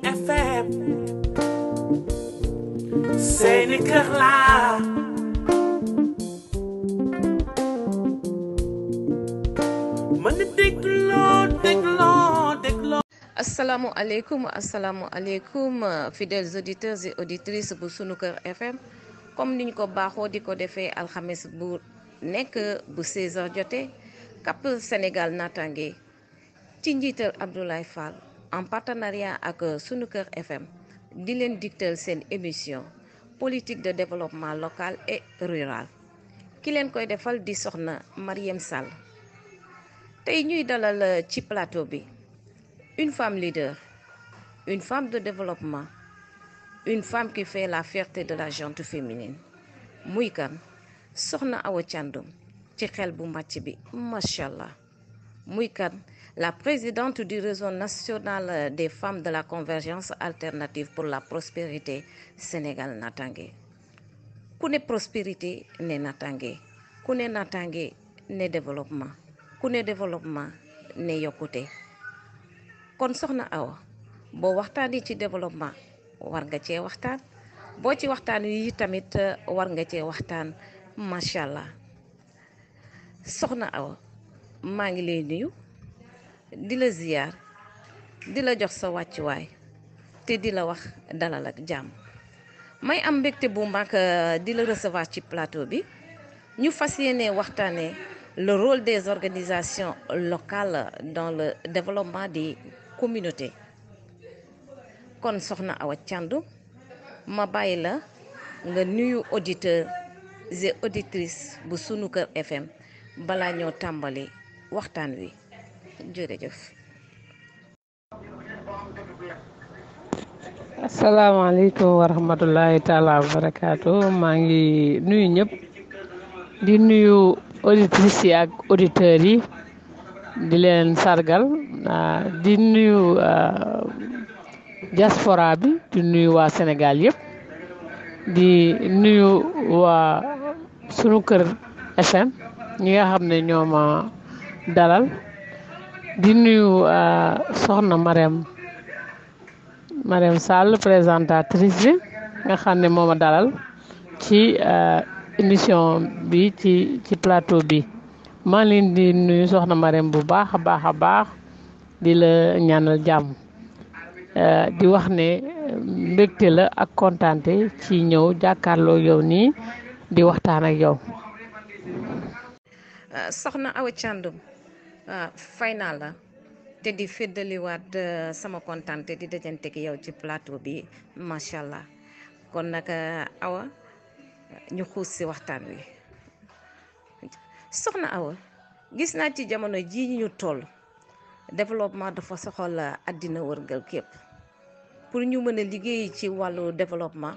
FM seeni kër laa mën a dégloo Assalamu alaikum fidèles auditeurs et auditrices bu sunu kër FM comme niñ ko baaxoo di ko defee alxames bu nekk bu 16h jotee Cap Sénégal Natangué ci njiital Abdoulaye Fall en partenariat ak sunu kër FM di leen digtal seen émission politique de développement local et rural ki leen koy defal di soxna Marième Sall tey ñuy dalal ci plateau bi une femme leader, une femme de développement, une femme qui fait la fierté de la gente féminine muy kan soxna Awa Thiandoum ci xel bu màcc bi machallah muy kan la présidente du réseau national des femmes de la convergence alternative pour la prospérité Sénégal Natangué ku ne prospérité ne Natangué ku ne Natangué ne développement ku ne développement ne yokkute kon soxna Awa boo waxtaanee ci développement war nga cee waxtaan boo ci waxtaan yi tamit war nga cee waxtaan macha allah soxna Awa maa ngi lay nuyu di la ziyaar di la jox sa wàccuwaay te di la wax dalal ak jàmm may am mbégte bu mag di la recevoir ci plateau bi ñu fas yéene waxtaanee le rôle des organisations locales dans le développement des communautés kon soxna Awa Thiandoum ma bàyyi la nga nuyu auditeurs et auditrices bu sunu kër FM balaa ñoo tàmbali waxtaan wi jërëjëf. asalaamaaleykum wa rahmatullahi taala wa barakaatu maa ngi nuyu ñëpp di nuyu auditrices yi ak auditeurs yi di leen sargal di nuyu diaspora bi di nuyu waa Sénégal yëpp di nuyu waa sunu kër FM ñi nga xam ne ñoo ma dalal di nuyu soxna Marième Sall présentatrice bi nga xam ne moo ma dalal ci émission bi ci plateau bi maa ngi leen di nuyu soxna Marième bu baax a baax di la ñaanal jàmm di wax ne mbégte la ak kontaante ci ñëw jàkkaarloo yow nii di waxtaan ak yow. soxna Awa Thiandoum fay naa la te di feddaliwaat sama kontaante di dajante ki yow ci plateau bi macha allah kon nag Awa ñu xuus si waxtaan wi soxna Awa gis naa ci jamono ji ñu toll développement dafa soxal àddina wërgal képp pour ñu mën a liggéey ci wàllu développement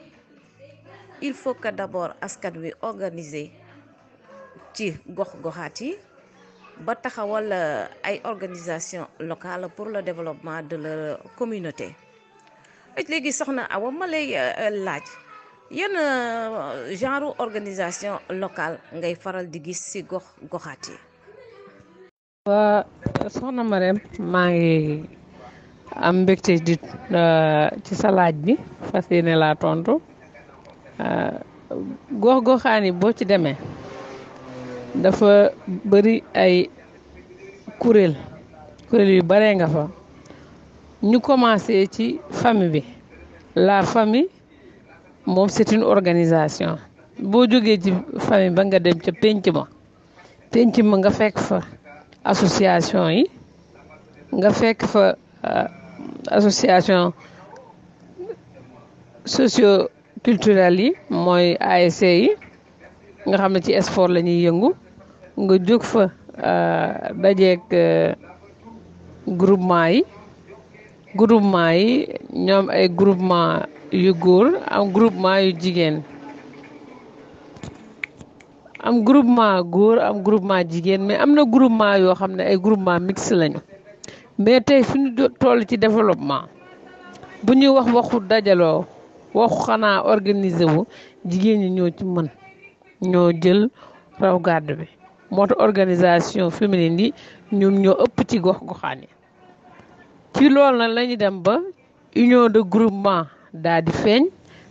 il faut que d'abord askan wi organiser ci gox-goxaat yi ba taxawal ay organisation locale pour le développement de leur communauté léegi soxna Awa ma lay laaj yan genre organisation locale ngay faral di gis ci gox-goxaat yi. waa soxna Marième maa ngi am mbégte di ci sa laaj bi fas yéene laa tontu gox-goxaan yi boo ci demee dafa bëri ay kuréel yu bare nga fa ñu commencé ci famille bi la famille moom c'est une organisation boo jógee ci famille ba nga dem ca penc ma nga fekk fa association yi nga fekk fa association socio-culturelle yi mooy ASC yi nga xam ne ci sport la ñuy yëngu nga jóg fa dajeek groupement yi ñoom ay groupement yu góor am groupement yu jigéen am groupement jigéen mais am na groupement yoo xam ne ay groupement mixte lañu mais tey fi ñu toll ci développement bu ñuy wax waxu dajaloo waxu xanaa organiser wu jigéen ñi ñoo ci mën ñoo jël raw gàddu bi moo tax organisation féminine yi ñoom ñoo ëpp ci gox-goxaan yi ci loolu nag la ñu dem ba union de groupement daa di feeñ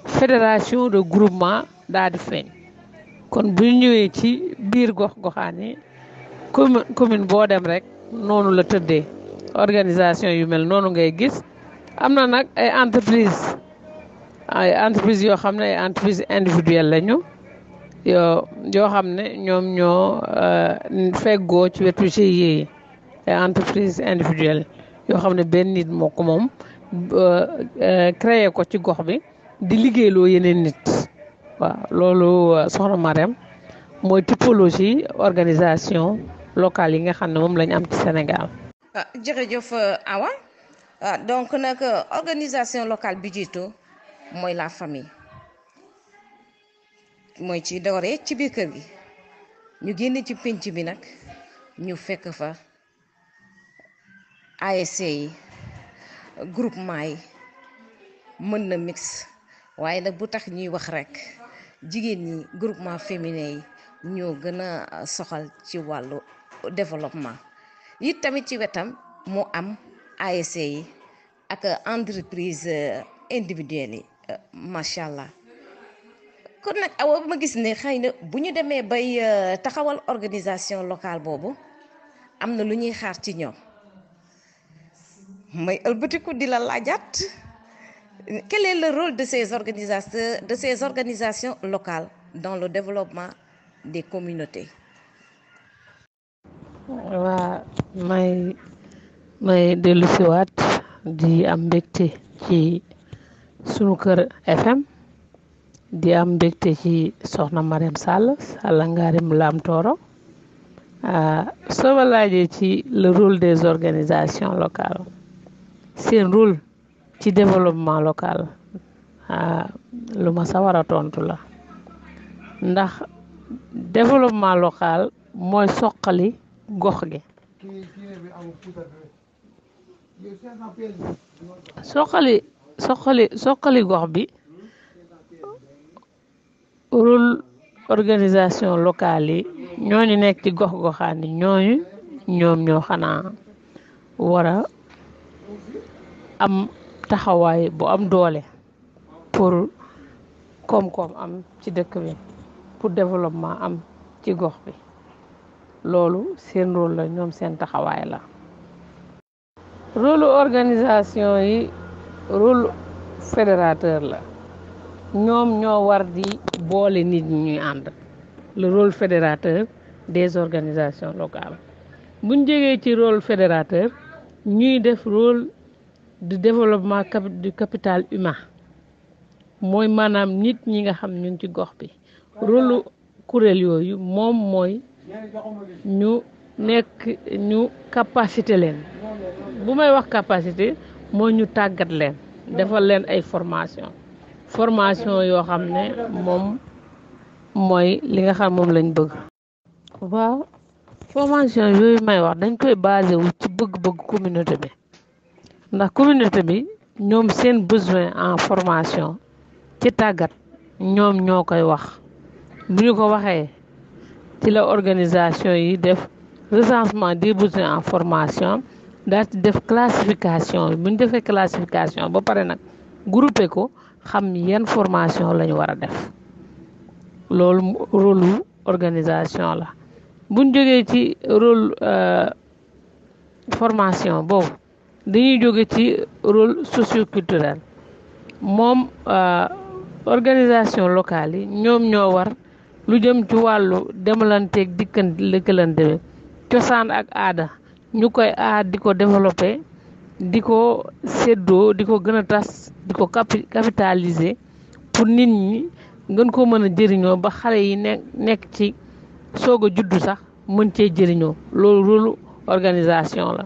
fédération de groupement daa di feeñ kon bu ñu ñëwee ci biir gox-goxaan yi commune boo dem rek noonu la tëddee organisation yu mel noonu ngay gis am na nag ay entreprise yoo xam ne ay entreprise individuelle lañu yoo xam ne ñoom ñoo feggoo ci wetu GIE yi ay entreprise individuelle yoo xam ne benn nit moo ko moom créé ko ci gox bi di liggéeyloo yeneen nit waaw loolu soxna Marème mooy typologie organisation locale yi nga xam ne moom lañ am ci Sénégal. jërëjëf Awa donc nag organisation locale bi jiitu mooy la famille mooy ci dooree ci biir kër gi ñu génn ci pénc bi nag ñu fekk fa ASC yi groupement yi mën na mix waaye nag bu tax ñuy wax rek jigéen ñi groupement féminin yi ñoo gën a soxal ci wàllu développement it tamit ci wetam mu am ASC yi ak entreprise individuelle yi macha allah kon nag Awa ma gis ne xëy na bu ñu demee bay taxawal organisation locale boobu am na lu ñuy xaar ci ñoom may ëlbatiku di la laajaat quel est le rôle de ces organisations locales dans le développement des communautés. waa may dellu siwaat di am mbégte ci sunu kër FM di am mbégte ci soxna Marème Sall Ngarim Lam Toro soo ma laajee ci le rôle des organisations locales seen rôle ci développement local lu ma sawar a tontu la ndax développement local mooy soqali gox gi soqali gox bi rôle organisation locale yi ñooñu nekk ci gox-goxaan yi ñoom ñoo xanaa war a am taxawaay bu am doole pour koom-koom am ci dëkk bi pour développement am ci gox bi loolu seen rôle la ñoom seen taxawaay la. rôle organisation yi rôle fédérateur la ñoom ñoo war di boole nit ñi ñuy ànd le rôle fédérateur des organisations locales buñ jógee ci rôle fédérateur ñuy def rôle de développement du capital humain mooy maanaam nit ñi nga xam ñu ngi ci gox bi rôle kuréel yooyu moom mooy ñu capacité leen bu may wax capacité mooy ñu tàggat leen defal leen ay formation yoo xam ne moom mooy li nga xam moom lañ bëgg. waaw formation yooyu may wax dañ koy basé wu ci bëgg-bëgg communauté bi ndax communauté bi ñoom seen besoin en formation ci tàggat ñoom ñoo koy wax bu ñu ko waxee ci la organisation yi def recensement des besoins en formation daal di def classification bu ñu defee classification ba pare nag groupé ko xam yan formation la ñu war a def loolu rôle organisation la buñ jógee ci rôle formation boobu dañuy jóge ci rôle socioculturel moom organisation locale yi ñoom ñoo war lu jëm ci wàllu demalanteeg dëkkalante bi cosaan ak aada ñu koy di ko développé di ko séddoo di ko gën a tas di ko capitaliser pour nit ñi ngeen ko mën a jëriñoo ba xale yi nekk ci soog a juddu sax mën cee jëriñoo loolu rôle organisation la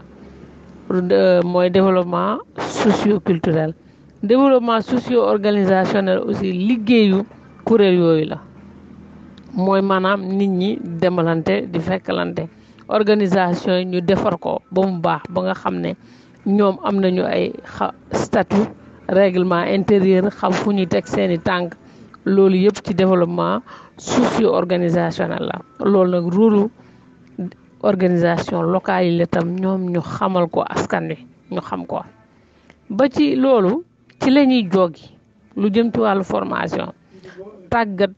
mooy développement socio-culturel développement socio-organisationnel aussi liggéeyu kuréel yooyu la mooy maanaam nit ñi demalante di fekkalante organisation yi ñu defar ko ba mu baax ba nga xam ne ñoom am nañu ay statut règlement intérieur xam fu ñuy teg seeni tànk loolu yëpp ci développement socio-organisationnel la loolu nag rôle organisation locale yi la tam ñoom ñu xamal ko askan wi ñu xam ko ba ci loolu ci la ñuy joggi lu jëm ci wàllu formation tàggat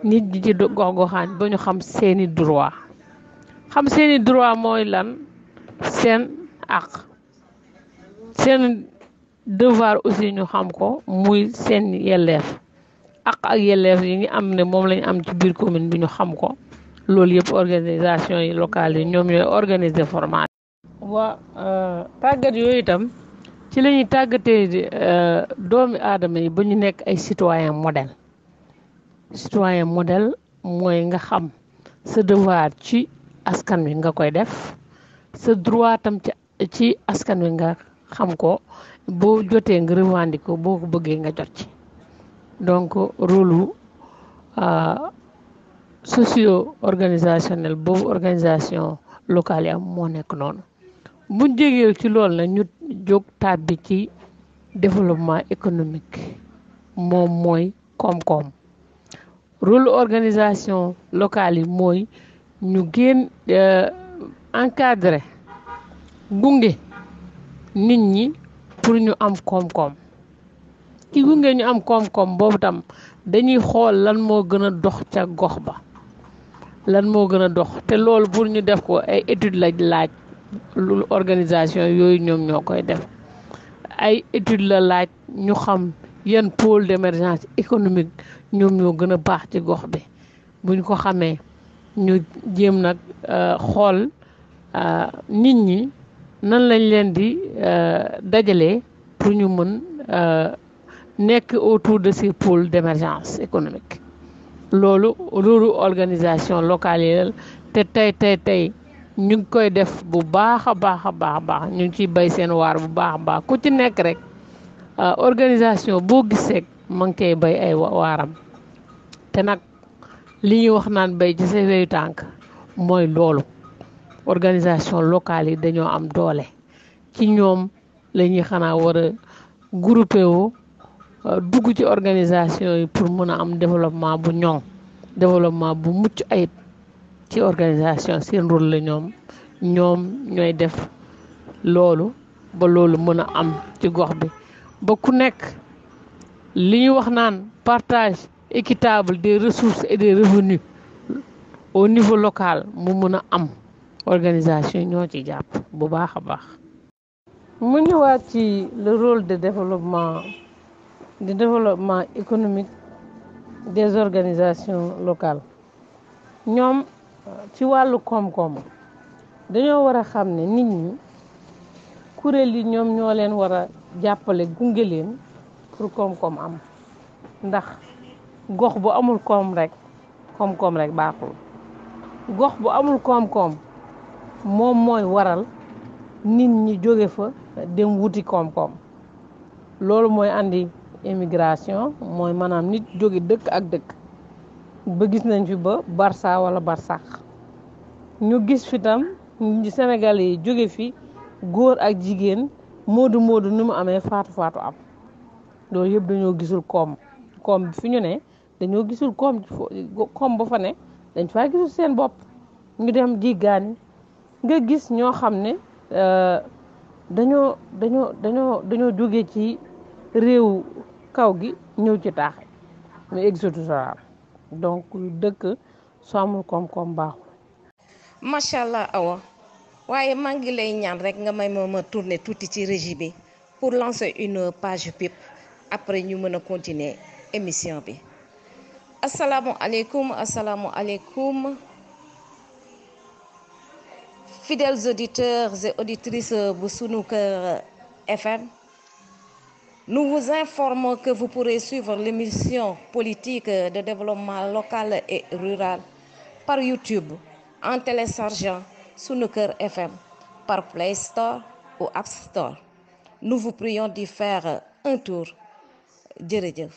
nit ñi ci gox-goxaan ba ñu xam seeni droit mooy lan seen àq seen devoir aussi ñu xam ko muy seen yelleef àq ak yelleef yi ngi am ne moom lañu am ci biir commune bi ñu xam ko loolu yëpp organisation yi locales yi ñoom ñooy organiser formation. waa tàggat yooyu itam ci la ñuy tàggatee doomi aadama yi ba ñu nekk ay citoyen modèle mooy nga xam sa devoir ci askan wi nga koy def sa droit tam ci askan wi nga xam ko boo jotee nga revendiquer boo ko bëggee nga jot ci donc rôle socio organisationnel boobu organisation locale yi am moo nekk noonu buñ jógee ci loolu nag ñu jóg tàbbi ci développement économique moom mooy koom-koom rôle organisation locale yi mooy ñu gën encadrer gunge nit ñi pour ñu am koom-koom ki gunge ñu am koom-koom boobu tam dañuy xool lan moo gën a dox ca gox ba lan moo gën a dox te loolu pour ñu def ko ay étude laaj lu organisation yooyu ñoom ñoo koy def ay étude la laaj ñu xam yan pôle d'émergence économique ñoom ñoo gën a baax ci gox bi buñ ko xamee ñu jéem nag xool nit ñi nan lañ leen di dajalee pour ñu mën nekk autour de ces pôles d'émergence économique loolu organisation locale yi te tey ñu ngi koy def bu baax a baax ñu ngi ciy bay seen waar bu baax a baax ku ci nekk rek organisation boo gis rek ma ngi koy bay ay waaram te nag li ñuy wax naan bay ci sa weyu tànk mooy loolu organisation locale yi dañoo am doole ci ñoom la ñuy xanaa war a groupé wu dugg ci organisation yi pour mën a am développement bu développement bu mucc ayib ci organisation seen rôle la ñoom ñooy def loolu ba loolu mën a am ci gox bi ba ku nekk li ñu wax naan partage équitable des ressources et des revenus au niveau local mu mën a am organisation ñoo ci jàpp bu baax a baax. mu ñëwaat ci le rôle de développement économique des organisations locales ñoom ci wàllu koom-koom dañoo war a xam ne nit ñi kuréel yi ñoom ñoo leen war a jàppale gunge leen pour koom-koom am ndax gox bu amul koom-koom rek baaxul gox bu amul koom-koom moom mooy waral nit ñi jóge fa dem wuti koom-koom loolu mooy andi immigration mooy maanaam nit jóge dëkk ak dëkk ba gis nañ fi ba Barça wala Barsax ñu gis fi tam Sénégal yi jóge fi góor ak jigéen moodu ni mu amee faatu am loolu yëpp dañoo gisul koom bi fi ñu ne dañoo gisul koom ba fa ne dañ faa gisul seen bopp ñu dem jiggaani nga gis ñoo xam ne dañoo jóge ci réew kaw gi ñëw ci taax mu exode rural donc dëkk soo amul koom-koom baaxul. macha allah Awa waaye maa ngi lay ñaan rek nga may ma tourner tuuti ci régie bi pour lancer une page pub après ñu mën a continuer émission bi. asalaamualeykum fidèles auditeurs et auditrices bu Sunu Kër FM. Nous vous informons que vous pourrez suivre l'émission politique de développement local et rural par YouTube en téléchargeant Sunu Kër FM par Play Store ou App Store. Nous vous prions d'y faire un tour. jërëjëf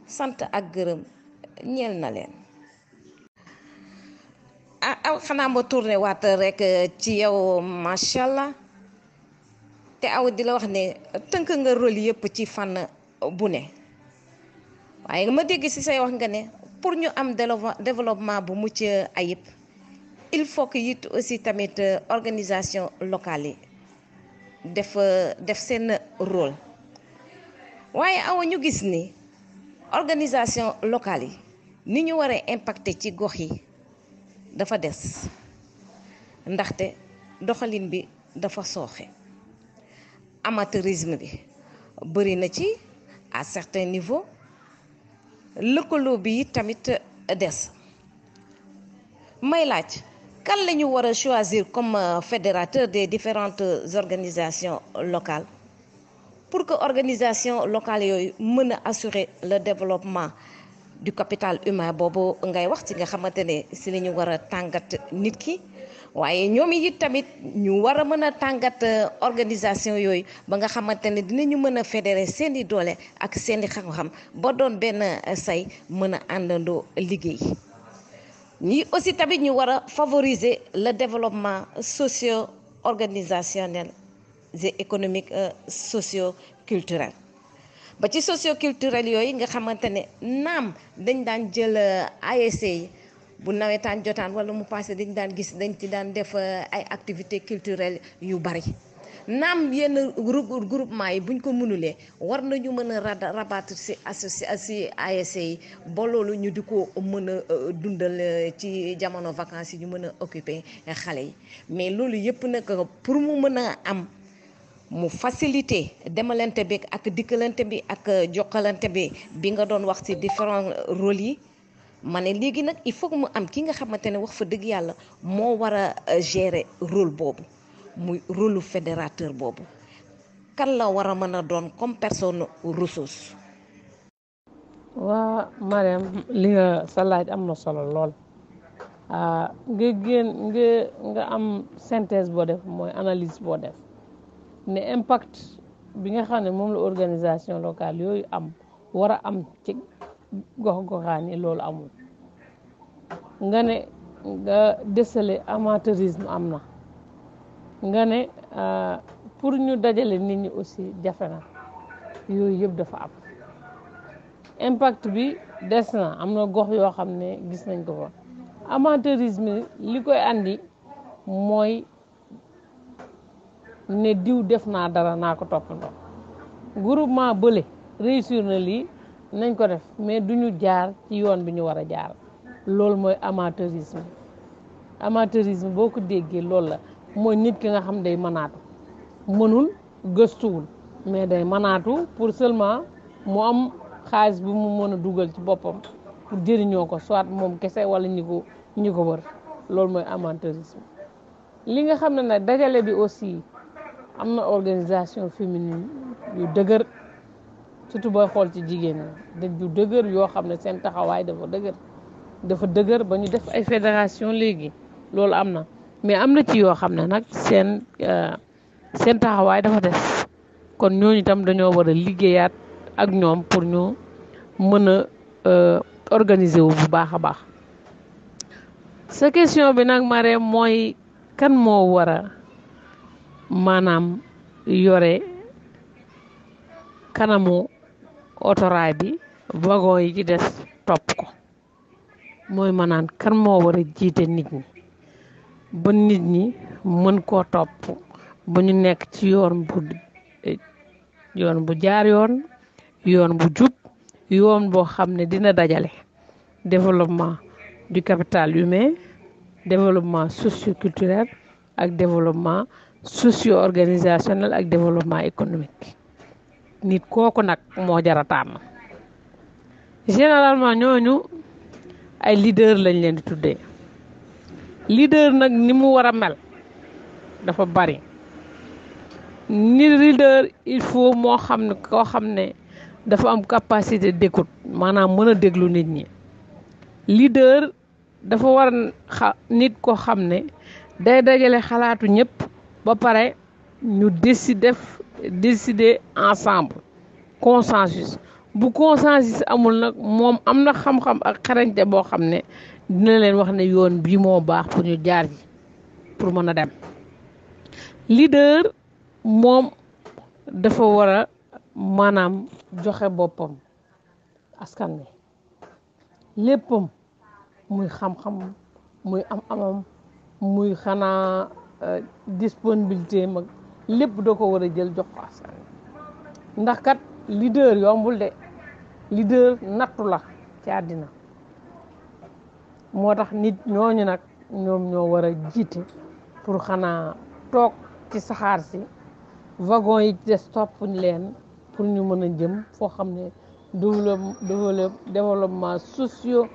sant ak gërëm ñeel na leen. xanaa ma tourné waat rek ci yow macha allah. te aw di la wax ne tënk nga rôle yëpp ci fànn bu ne waaye ma dégg ci say wax nga ne pour ñu am développement bu mucc ayib il faut que it aussi tamit organisation locale yi def seen rôle waaye awa ñu gis ni organisation locale yi ni ñu waree impacté ci gox yi dafa des ndaxte doxalin bi dafa sooxe amateurisme bi bëri na ci à certain niveau lëkkaloo bi tamit des may laaj kan la ñu war a choisir comme fédérateur des différentes organisations locales pour que organisation locale yooyu mën a assurer le développement du capital humain boobu ngay wax ci nga xamante ne si la ñu war a tàngat nit ki waaye ñoom it tamit ñu war a mën a tàngat organisation yooyu ba nga xamante ne dinañu mën a fédérer seeni doole ak seeni xam-xam ba doon benn say mën a àndandoo liggéey ñi aussi tamit ñu war a favoriser le développement socio-organisationnel et économique socio-culturel ba ci socio-culturel yooyu nga xamante ne naam dañ daan jël ASC yi bu nawetaan jotaan wala mu passé dañ daan gis dañ ci daan def ay activités culturelles yu bari naam yenn groupement yi buñ ko mënulee war nañu mën a rabattre ci association ASC yi ba loolu ñu di ko mën a dundal ci jamono vacances yi ñu mën a occuper xale yi mais loolu yëpp nag pour mu mën a am mu faciliter demalante bi ak dikkalante bi ak jokkalante bi nga doon wax ci différents rôles yi ma ne léegi nag il faut que mu am ki nga xamante ne wax fa dëgg yàlla moo war a gérer rôle boobu muy rôle fédérateur boobu kan la war a mën a doon comme personne ressource. waa Mariam li nga sa laaj am na solo lool nga am synthèse boo def mooy analyse boo def ne impact bi nga xam ne moom la organisation locale yooyu am war a am ci gox-goxaan yi loolu amul nga ne nga déceler amateurisme am na nga ne pour ñu dajale nit ñi aussi jafe na yooyu yëpp dafa am impact bi des na am na gox yoo xam ne gis nañ ko fa amateurisme li koy andi mooy ne diw def naa dara naa ko toppandoo groupement bële réussir na lii nañ ko def mais duñu jaar ci yoon bi ñu war a jaar loolu mooy amateurisme boo ko déggee loolu la mooy nit ki nga xam day manaatu mënul gëstuwul mais day manaatu pour seulement mu am xaalis bu mu mën a dugal ci boppam pour jëriñoo ko soit moom kese wala ñi ko wër loolu mooy amateurisme li nga xam ne nag dajale bi aussi am na organisation féminine yu dëgër surtout booy xool ci jigéen ñi yu dëgër yoo xam ne seen taxawaay dafa dëgër ba ñu def ay fédération léegi loolu am na mais am na ci yoo xam ne nag seen taxawaay dafa des kon ñooñu itam dañoo war a liggéeyaat ak ñoom pour ñu mën a organiser wu bu baax a baax sa question bi nag Marème mooy kan moo war a maanaam yore kanamu otoraay bi wagon yi ci des topp ko mooy maanaam kan moo war a jiite nit ñi ba nit ñi mën koo topp ba ñu nekk ci yoon bu jaar yoon bu jub yoon boo xam ne dina dajale développement du capital humain développement socio-culturel ak développement socio-organisationnel ak développement économique nit kooku nag moo jar a tànn généralement ñooñu ay leader lañ leen di tuddee leader nag ni mu war a mel dafa bari ni leader il faut moo xam ne koo xam ne dafa am capacité d'écoute maanaam mën a déglu nit ñi leader dafa war nit koo xam ne day dajale xalaatu ñëpp ba pare ñu décider ensemble consensus bu consensus amul nag moom am na xam-xam ak xarañte boo xam ne dina leen wax ne yoon bii moo baax pour ñu jaar ji pour mën a dem leader moom dafa war a maanaam joxe boppam askan wi léppam muy xam-xam muy am-amam muy xanaa disponibilité mag lépp da ko war a jël jox ko askan ndax kat leader yombul de leader nattu la ci àddina moo tax nit ñooñu nag ñoom ñoo war a jiite pour xanaa toog ci saxaar si wagon yi des topp leen pour ñu mën a jëm foo xam ne développement socio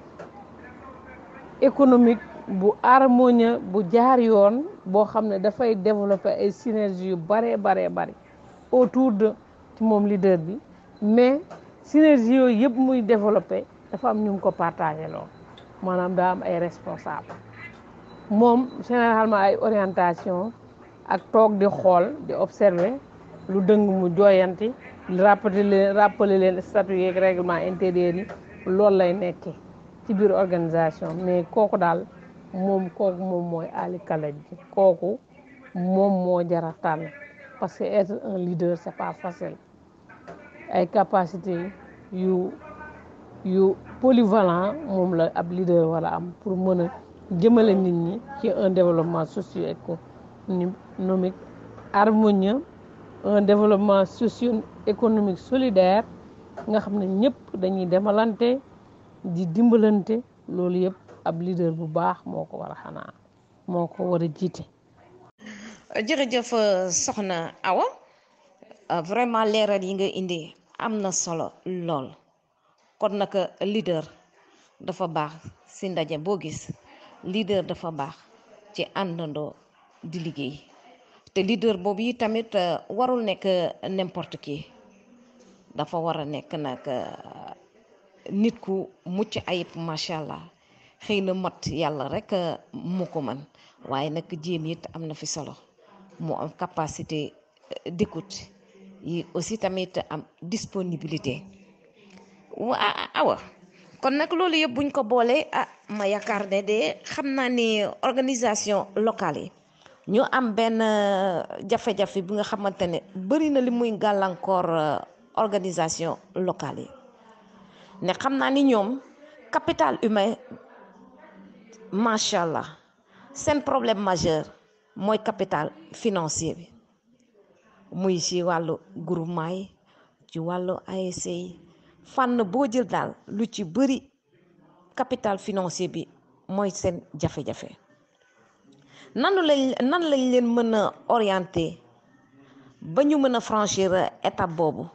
économique bu harmonieux bu jaar yoon boo xam ne dafay développer ay synergie yu bare autour de ci moom leader bi mais synergie yooyu yëpp muy développer dafa am ñu ko partagé lool maanaam daa am ay responsable moom généralement ay orientation ak toog di xool di observer lu dëng mu jooyanti rappeler leen statut yeeg règlement intérieur yi loolu lay nekkee ci biir organisation mais kooku daal moom mooy Ali Kalaj ji kooku moom moo jara tànn parce que être un leader c'est pas facile ay capacité yu polyvalent moom la ab leader war a am pour mën a jëmale nit ñi ci un développement socio-économique harmonieux un développement socio-économique solidaire nga xam ne ñëpp dañuy demalante di dimbalante loolu yëpp ab leader bu baax moo ko war a jiite. jërëjëf soxna Awa vraiment leeral yi nga indi am na solo lool kon nag leader dafa baax si ndaje boo gis leader dafa baax ci àndandoo di liggéey te leader boobu yi tamit warul nekk n'importe qui dafa war a nekk nag nit ku mucc ayib macha allah xëy na mat yàlla rek mu ko mën waaye nag jéem it am na fi solo mu am capacité d'écoute yi aussi tamit am disponibilité awa kon nag loolu yëpp buñ ko boolee ma yaakaar ne de xam naa ni organisation locale yi ñu am benn jafe-jafe bi nga xamante ne bëri na li muy gàllankoor organisation locale yi ne xam naa ni ñoom capital humain macha allah seen problème majeur mooy capital financier bi muy ci wàllu groupement yi ci wàllu ASC yi fànn boo jël daal lu ci bëri capital financier bi mooy seen jafe-jafe nan lañ leen mën a orienter ba ñu mën a franchir étape boobu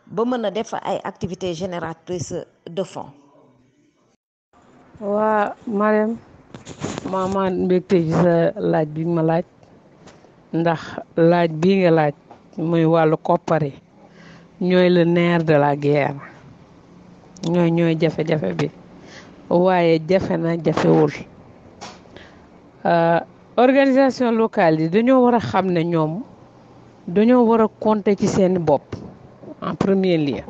ba mën a def ay activités génératrices de fonds. waa Marème maama mbégte ci sa laaj bi ma laaj ndax laaj bii nga laaj muy wàllu koppari ñooy le nerf de la guerre ñooy jafe-jafe bi waaye jafe na jafewul organisation locale yi dañoo war a xam ne ñoom dañoo war a compter ci seen bopp en premier lieu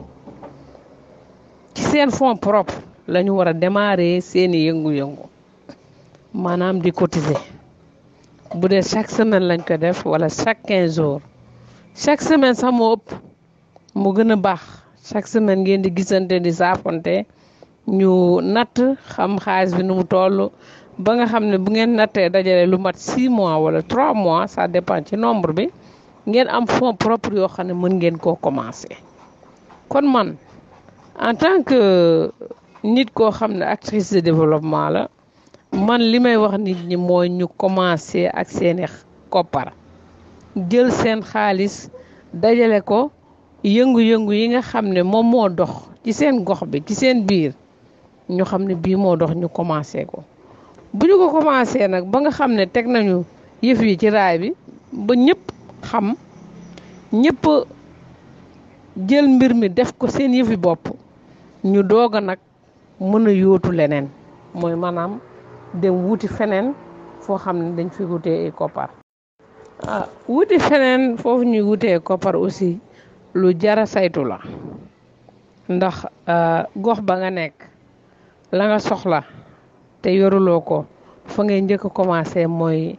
ci seen fonds propre la ñu war a démarrer seeni yëngu-yëngu maanaam di cotiser bu dee chaque semaine lañ ko def wala chaque 15 jours chaque semaine sax moo ëpp mu gën a baax chaque semaine ngeen di gisante di saafonte ñu natt xam xaalis bi nu mu toll ba nga xam ne bu ngeen nattee dajale lu mat 6 mois wala 3 mois ça dépend ci nombre bi ngeen am fonds propre yoo xam ne mën ngeen koo commencer kon man en tant que nit koo xam ne actrice de développement la man li may wax nit ñi mooy ñu commencer ak seeni koppar jël seen xaalis dajale ko yëngu-yëngu yi nga xam ne moom moo dox ci seen gox bi ci seen biir ñu xam ne bii moo dox ñu commencer ko bu ñu ko commencer nag ba nga xam ne teg nañu yëf yi ci raay bi ba ñëpp xam ñëpp jël mbir mi def ko seen yëfi bopp ñu doog a nag mën a yóotu leneen mooy maanaam dem wuti feneen foo xam ne dañ fi wutee ay koppar wuti feneen foofu ñuy wutee koppar aussi lu jara saytu la ndax gox ba nga nekk la nga soxla te yoruloo ko fa ngay njëkk a commencé mooy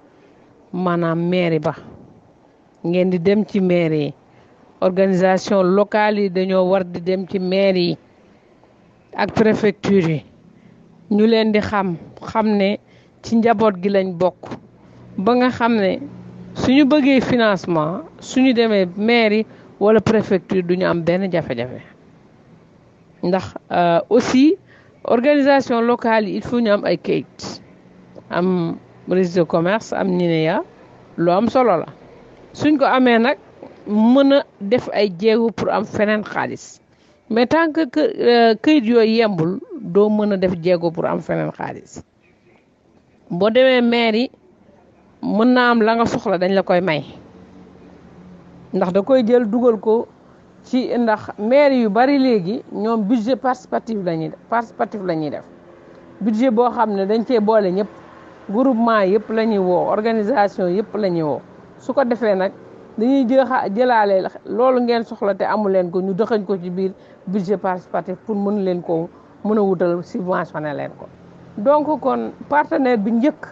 maanaam mairie ba ngeen di dem ci mairie yi organisation locale yi dañoo war di dem ci mairie yi ak préfecture yi ñu leen di xam ne ci njaboot gi lañ bokk ba nga xam ne suñu bëggee financement suñu demee mairie wala préfecture duñu am benn jafe-jafe ndax aussi organisation locale yi il faut ñu am ay kayit am registre de commerce am NINEA lu am solo la suñ ko amee nag mën a def ay jéego pour am feneen xaalis mais tant que këyit yooyu yembul doo mën a def jéego pour am feneen xaalis boo demee mairie mën naa am la nga soxla dañ la koy may ndax da koy jël dugal ko ci ndax mairie yu bari léegi ñoom budget participatif la ñuy def budget boo xam ne dañ cee boole ñëpp groupement yëpp la ñuy woo organisation yëpp la ñuy woo su ko defee nag dañuy jëlaale loolu ngeen soxla te amu leen ko ñu dëxañ ko ci biir budget participatif pour mën leen ko mën a wutal subventionné leen ko donc kon partenaire bi njëkk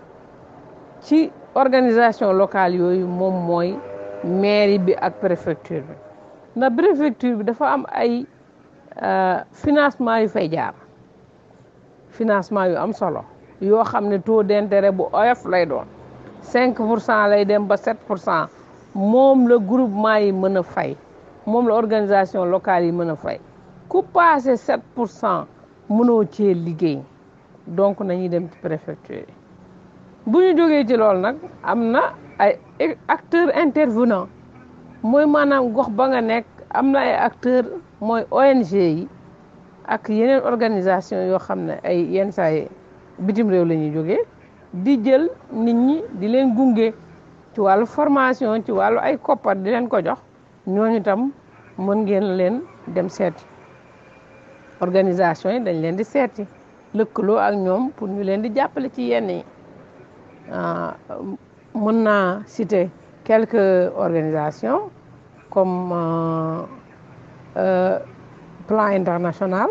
ci organisation locale yooyu moom mooy mairie bi ak préfecture bi ndax préfecture bi dafa am ay financement yu fay jaar financement yu am solo yoo xam ne taux d'intérêt bu oyof lay doon 5% lay dem ba 7% moom la groupement yi mën a fay moom la organisation locale yi mën a fay ku passé 7% mënoo cee liggéey donc nañuy dem ci préfecture yi bu ñu jógee ci loolu nag am na ay acteurs intervenants mooy maanaam gox ba nga nekk am na ay acteurs mooy ONG yi ak yeneen organisation yoo xam ne ay yenn saa yi bitim réew la ñuy jógee di jël nit ñi di leen gunge ci wàllu formation ci wàllu ay koppar di leen ko jox ñooñu tam mën ngeen leen dem seeti organisation yi dañ leen di seeti lëkkaloo ak ñoom pour ñu leen di jàppale ci yenn yi mën naa citer quelques organisations comme Plan International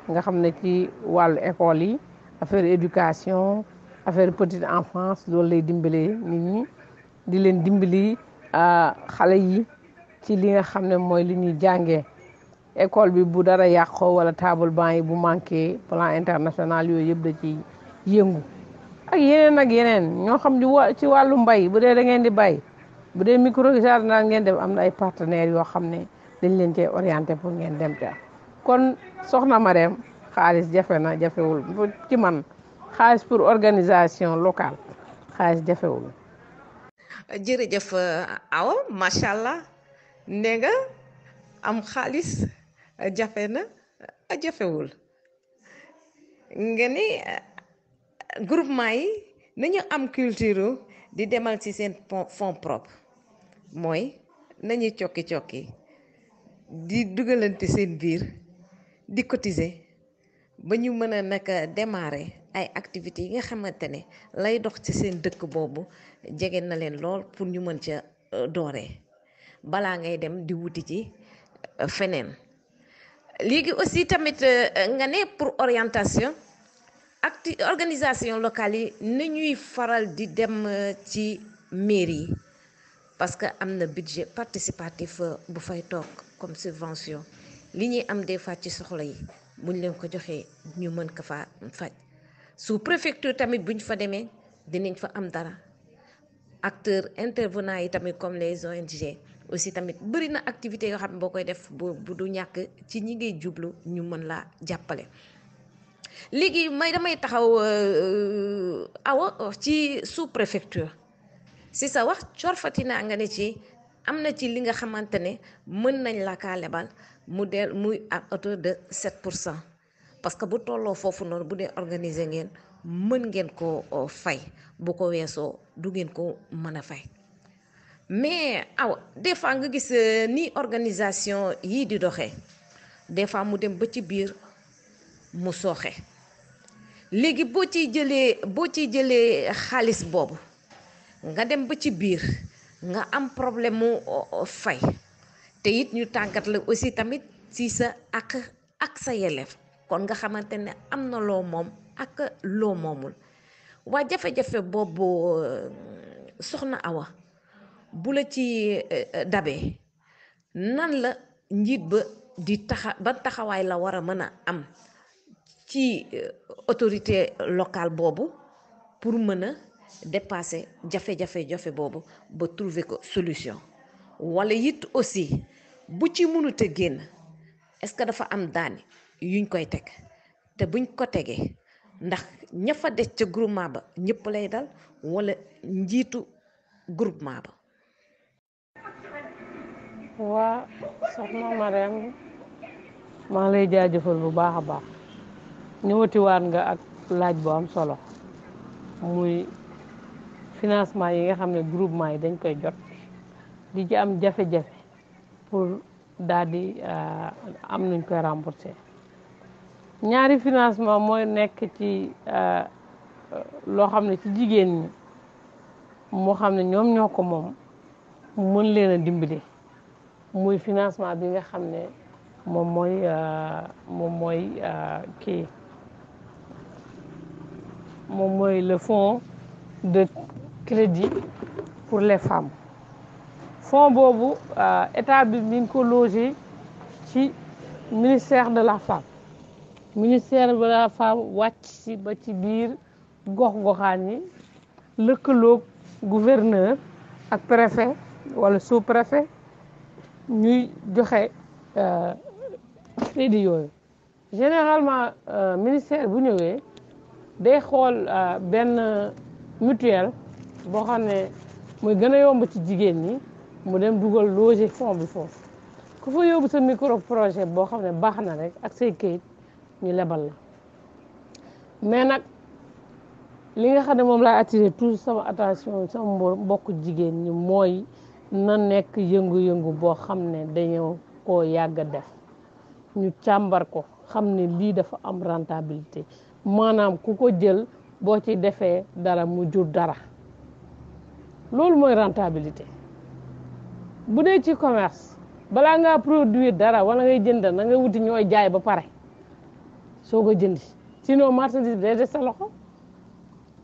nga xam ne ci wàllu école yi affaire éducation affaire petite enfance loolu lay dimbalee nit ñi di leen dimbali xale yi ci li nga xam ne mooy li ñuy jàngee école bi bu dara yàqoo wala table banc yi bu manqué Plan International yooyu yëpp da ci yëngu ak yeneen ñoo xam ci wàllu mbay bu dee da ngeen di bay bu dee microjardinage ngeen def am na ay partenaires yoo xam ne dañ leen cee orienté pour ngeen dem ca kon soxna Marème xaalis jafewul ci man xaalis pour organisation locale xaalis jafewul. jërëjëf Awa macha allah nee nga am xaalis jafe na jafewul nga ni groupement yi nañu am culture di demal ci seen fonds propre mooy nañuy cokki di dugalante seen biir di cotiser ba ñu mën a naka démarrer ay activités yi nga xamante ne lay dox ci seen dëkk boobu jege na leen lool pour ñu mën ca dooree balaa ngay dem di wuti ci feneen léegi aussi tamit nga ne pour orientation organisation locale yi na ñuy faral di dem ci mairie yi parce que am na budget participatif bu fay toog comme subvention li ñuy am des fois ci soxla yi buñ leen ko joxee ñu mën ko fa faj sous préfecture tamit buñ fa demee dinañ fa am dara acteurs intervenants yi tamit comme les ONG aussi tamit bëri na activité yoo xam ne boo koy def bu du ñàkk ci ñi ngay jublu ñu mën laa jàppale léegi damay taxaw Awa ci sous préfecture si sa wax corfatina nga ne ci am na ci li nga xamante ne mën nañ la kaa lebal muy à hauteur de 7% parce que bu tolloo foofu noonu bu dee organiser ngeen mën ngeen ko fay bu ko weesoo du ngeen ko mën a fay mais Awa des fois nga gis ni organisation yii di doxee des fois mu dem ba ci biir mu sooxe léegi boo ciy jëlee xaalis boobu nga dem ba ci biir nga am problème mu fay te it ñu tàggat la aussi tamit ci sa ak sa yelleef kon nga xamante ne am na loo moom ak loo moomul waa jafe-jafe boobu soxna Awa bu la ci dabee nan la njiit ba ban taxawaay la war a mën a am ci autorité locale boobu pour mën a dépasser jafe-jafe boobu ba trouver ko solution wala it aussi bu ci mënut a génn est-ce que dafa am daani yuñ koy teg te buñ ko tegee ndax ña fa des ca groupement ba ñëpp lay dal wala njiitu groupement ba. waa soxna Marème maa ngi lay jaajëfal bu baax a baax ñëwatiwaat nga ak laaj bu am solo muy financement yi nga xam ne groupement yi dañ koy jot di ci am jafe-jafe pour daal di am nuñ koy rembourser ñaari financement mooy nekk ci loo xam ne ci jigéen ñi moo xam ne ñoom ñoo ko moom mën leen a dimbali muy financement bi nga xam ne moom mooy le fonds de crédit pour les femmes fonds boobu état bi mi ngi ko logé ci ministère de la femme wàcc si ba ci biir gox-goxaan yi lëkkaloog gouverneur ak préfet wala sous-préfet ñuy joxe crédit yooyu généralement ministère bu ñëwee day xool benn mutuelle boo xam ne muy gën a yomb ci jigéen ñi mu dem dugal loger fonds bi foofu ku fa yóbbu sa micro projet boo xam ne baax na rek ak say kayit ñu lebal la mais nag li nga xam ne moom laa attiré toujours sama attention sama mbokk jigéen ñi mooy na nekk yëngu-yëngu boo xam ne dañoo koo yàgg a def ñu càmbar ko xam ne lii dafa am rentabilité maanaam ku ko jël boo ci defee dara mu jur dara loolu mooy rentabilité bu dee ci commerce balaa ngaa produire dara wala ngay jënd na nga wuti ñooy jaay ba pare soo ko jëndi sinon marchandise bi day des sa loxo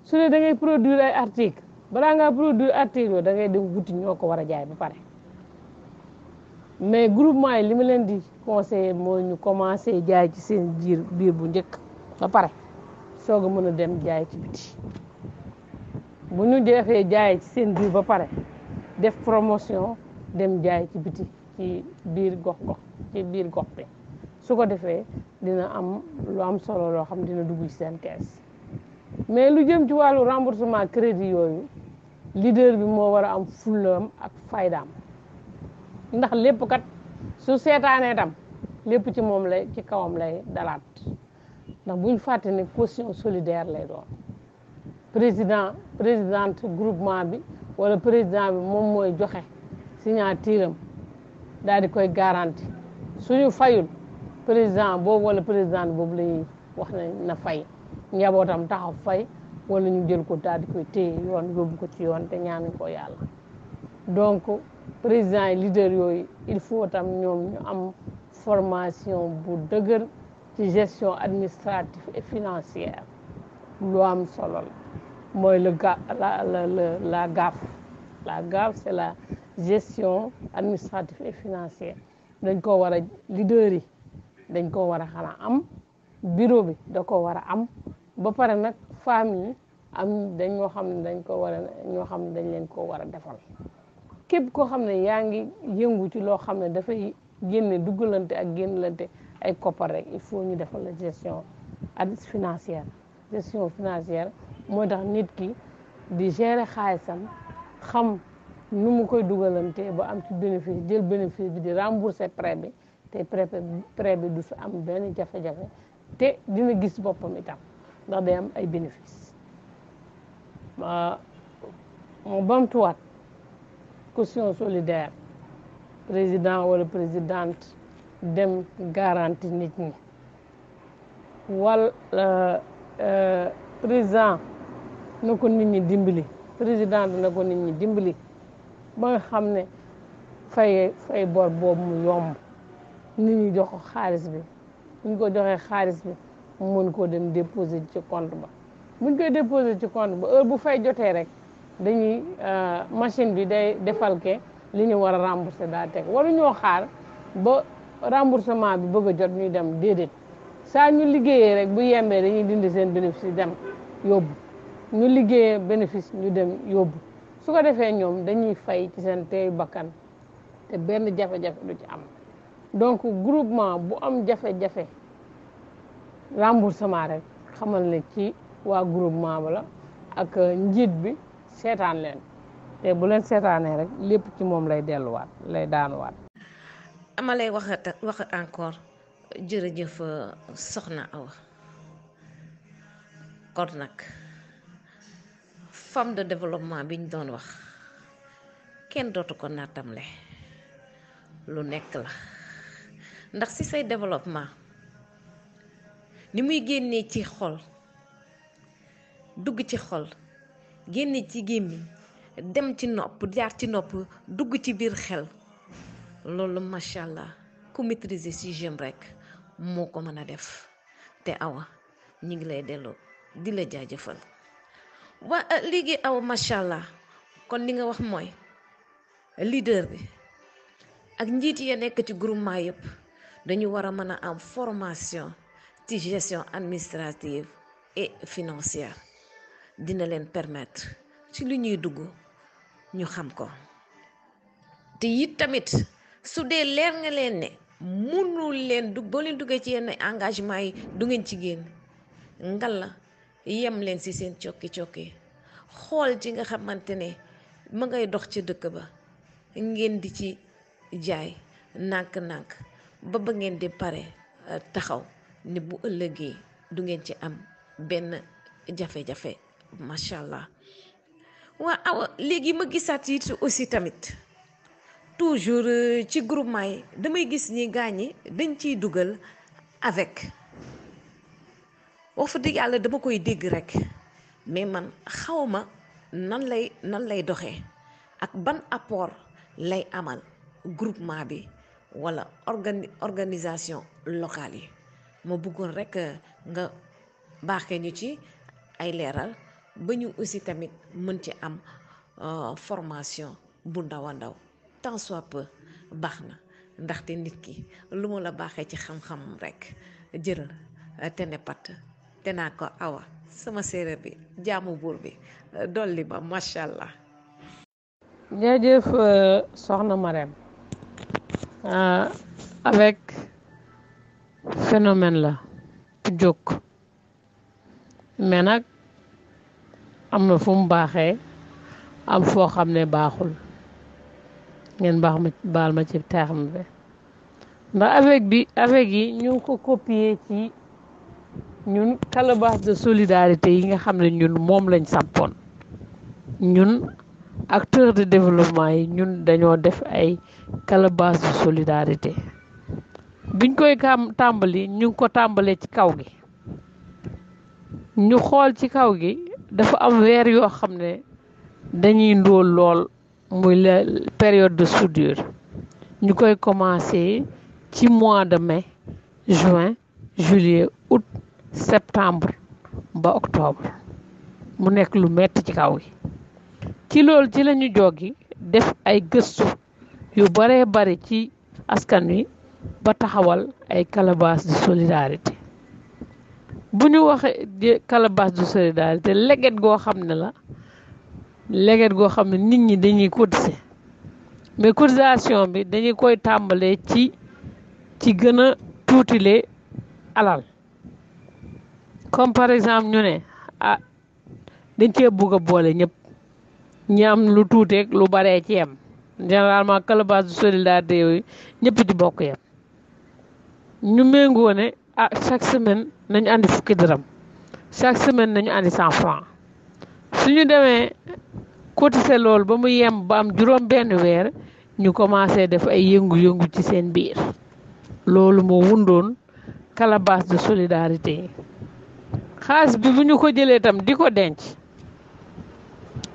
su dee da ngay produire ay article balaa ngaa produire article yooyu da ngay dem wuti ñoo ko war a jaay ba pare mais groupement yi li ma leen di conseiller mooy ñu commencé jaay ci seen biir bu njëkk ba pare soog a mën a dem jaay ci biti bu ñu defee jaay ci seen biir ba pare def promotion dem jaay ci biti ci biir gox bi su ko defee dina am lu am solo loo xam dina dugg ci seen kees mais lu jëm ci wàllu remboursement crédit yooyu leader bi moo war a am fullaam ak faydaam ndax lépp kat su seetaanee tam lépp ci moom lay ci kawam lay dalaat ndax buñ fàtte ne caution solidaire lay doon présidente groupement bi wala président bi moom mooy joxe signature am daal di koy garanti suñu fayul président boobu wala présidente boobu lañuy wax na fay njabootam taxaw fay wala ñu jël ko daal di koy téye yoon yóbbu ko ci yoon te ñaanuñ ko yàlla donc président yi leader yooyu il faut tam ñoom ñu am formation bu dëgër ci gestion administrative et financière lu am solo la mooy la GAF c'est la gestion administrative et financière dañ ko war a leader yi dañ ko war a xanaa am bureau bi da ko war a am ba pare nag famille yi am dañ ñoo xam ne dañ ko war a ñoo xam ne dañ leen ko war a defal képp koo xam ne yaa ngi yëngu ci loo xam ne dafay génne duggalante ak génnlante ay koppar rek il faut ñu defal la gestion financière mooy tax nit ki di gérer xaalisam xam nu mu koy dugalante ba am ci bénéfice jël bénéfice bi di rembourser prêt bi te prêt bi du fi am benn jafe-jafe te dina gis boppam itam ndax day am ay bénéfice moo bamtuwaat caution solidaire président wala présidente dem garanti nit ñi wala président na ko nit ñi dimbali présidente na ko nit ñi dimbali ba nga xam ne fay bor boobu mu yomb nit ñi jox ko xaalis bi buñ ko joxee xaalis bi mu mën koo dem déposer ci compte ba buñ koy déposer ci compte ba heure bu fay jotee rek dañuy machine bi day defalke li ñu war a rembourser daa teg waru ñoo xaar ba remboursement bi bëgg a jot ñuy dem déedéet saa ñu liggéeyee rek bu yembee dañuy dindi seen bénéfice dem yóbbu ñu liggéeyee bénéfice ñu dem yóbbu su ko defee ñoom dañuy fay ci seen teey bakkan te benn jafe-jafe du ci am donc groupement bu am jafe-jafe remboursement rek xamal ne ci waa groupement ba la ak njiit bi seetaan leen te bu leen seetaanee rek lépp ci moom lay delluwaat lay daanuwaat. ama lay wax encore jërëjëf soxna Awa kon nag femme de développement bi ñu doon wax kenn dootu ko nattamle lu nekk la ndax ci say développement ni muy génnee ci xol dugg ci xol génne ci gémmiñ dem ci nopp jaar ci nopp dugg ci biir xel loolu macha allah ku maîtriser sujet rek moo ko mën a def te Awa ñi ngi lay delloo di la jaajëfal waa léegi Awa macha allah kon li nga wax mooy leader bi ak njiit ya nekk ci groupement yëpp dañu war a mën a am formation ci gestion administrative et financière dina leen permettre ci lu ñuy dugg ñu xam ko te it tamit su dee leer nga leen ne mënul leen dugg boo leen duggee ci yenn engagement yi du ngeen ci génn ngal la yem leen ci seen cokki-cokki xool ci nga xamante ne ma ngay dox ci dëkk ba ngeen di ci jaay nànk-nànk ba ngeen di pare taxaw ne bu ëllëgee du ngeen ci am benn jafe-jafe macha allah. waa Awa léegi ma gisaat it aussi tamit toujours ci groupement yi damay gis ni gaañi dañ ciy dugal avec wax fa dëgg yàlla dama koy dégg rek mais man xawma nan lay doxee ak ban apport lay amal groupement bi wala organisation locale yi ma bëggoon rek nga baaxee ñu ci ay leeral ba ñu aussi tamit mën ci am formation bu ndaw a ndaw tant soit peu baax na ndaxte nit ki lu mu la baaxee ci xam-xam rek jëral te ne pat te naa ko Awa sama séeréer bi jaamu buur bi dolli ba macha allah. jërëjëf soxna Marème avec phénomène la bu jóg mais nag am na fu mu baaxee am foo xam ne baaxul ngeen baal ma ci terme bi ndax avec yi ñu ngi ko copier ci ñun calebasse de solidarité yi nga xam ne ñun moom lañ sampoon ñun acteurs de développement yi ñun dañoo def ay calebasse de solidarité biñ koy tàmbali ñu ngi ko tàmbalee ci kaw gi ñu xool ci kaw gi dafa am weer yoo xam ne dañuy ndóol lool muy la période de soudure ñu koy commencer ci mois de mai juin juillet août septembre ba octobre mu nekk lu metti ci kaw gi ci loolu ci lañu joggi def ay gëstu yu baree bari ci askan wi ba taxawal ay calebasse de solidarité bu ñu waxee calebasse de solidarité leget goo xam ne la leget goo xam ne nit ñi dañuy cotiser mais cotisation bi dañuy koy tàmbalee ci gën a tuutile alal comme par exemple ñu ne dañ cee bugg a boole ñëpp ñi am lu tuuteeg lu baree ci yem généralement calebasse de solidarité yooyu ñëpp ci bokk yem ñu méngoo ne chaque semaine nañu andi fukki dërëm chaque semaine nañu andi 100 francs suñu demee cotiser loolu ba mu yem ba am juróom benn weer ñu commencé def ay yëngu-yëngu ci seen biir loolu moo wundoon calebasse de solidarité yi xaalis bi bu ñu ko jëlee tam di ko denc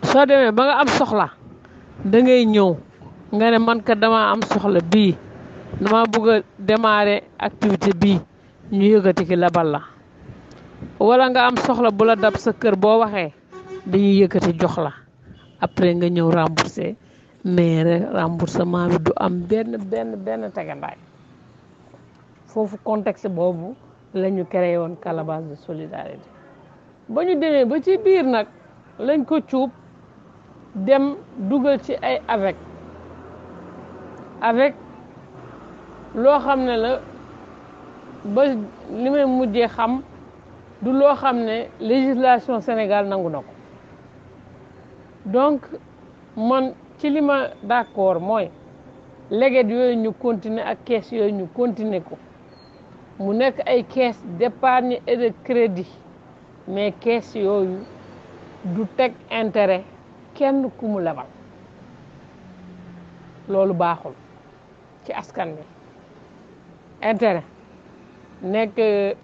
soo demee ba nga am soxla da ngay ñëw nga ne man ka dama am soxla bii dama bëgg a démarrer activité bii ñu yëkkati ki labal la wala nga am soxla bu la dab sa kër boo waxee dañuy yëkkati jox la après nga ñëw rembourser mais remboursement bi du am benn tegandaay foofu contexte boobu la ñu créé woon calebasse de solidarité ba ñu demee ba ci biir nag lañ ko cuub dem dugal ci ay avec loo xam ne la ba li may mujjee xam du loo xam ne législation Sénégal nangu na ko donc man ci li ma d'accord mooy leget yooyu ñu continuer ak caisse yooyu ñu continuer ko mu nekk ay caisse d'épargne et de crédit mais caisse yooyu du teg intérêt kenn ku mu lebal loolu baaxul ci askan bi intérêt nekk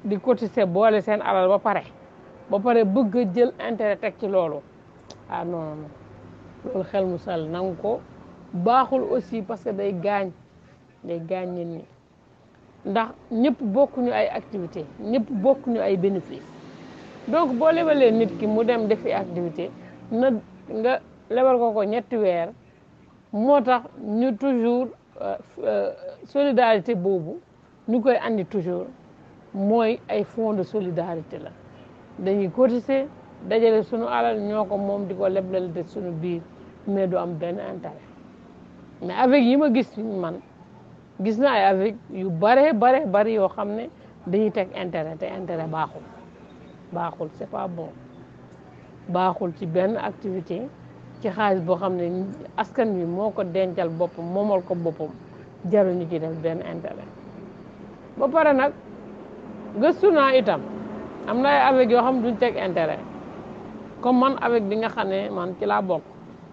di cotiser boole seen alal ba pare bëgg a jël intérêt teg ci loolu ah non non loolu xel mu sell nangu ko baaxul aussi parce que day gaañ nit ñi ndax ñëpp bokkuñu ay activité ñëpp bokkuñu ay bénéfice donc boo lebalee nit ki mu dem defi activité na nga lebal ko ñetti weer moo tax ñu toujours solidarité boobu ñu koy andi toujours mooy ay fonds de solidarité la dañuy cotiser dajale suñu alal ñoo ko moom di ko leblante suñu biir mais du am benn intérêt mais avec yi ma gis man gis naa ay avec yu bari yoo xam ne dañuy teg intérêt te intérêt baaxul c'est pas bon baaxul ci benn activité ci xaalis boo xam ne askan wi moo ko dencal boppam moomal ko boppam jaruñu ci def benn intérêt ba pare nag gëstu naa itam am na ay avec yoo xam duñ teg intérêt comme man avec bi nga xam ne man ci laa bokk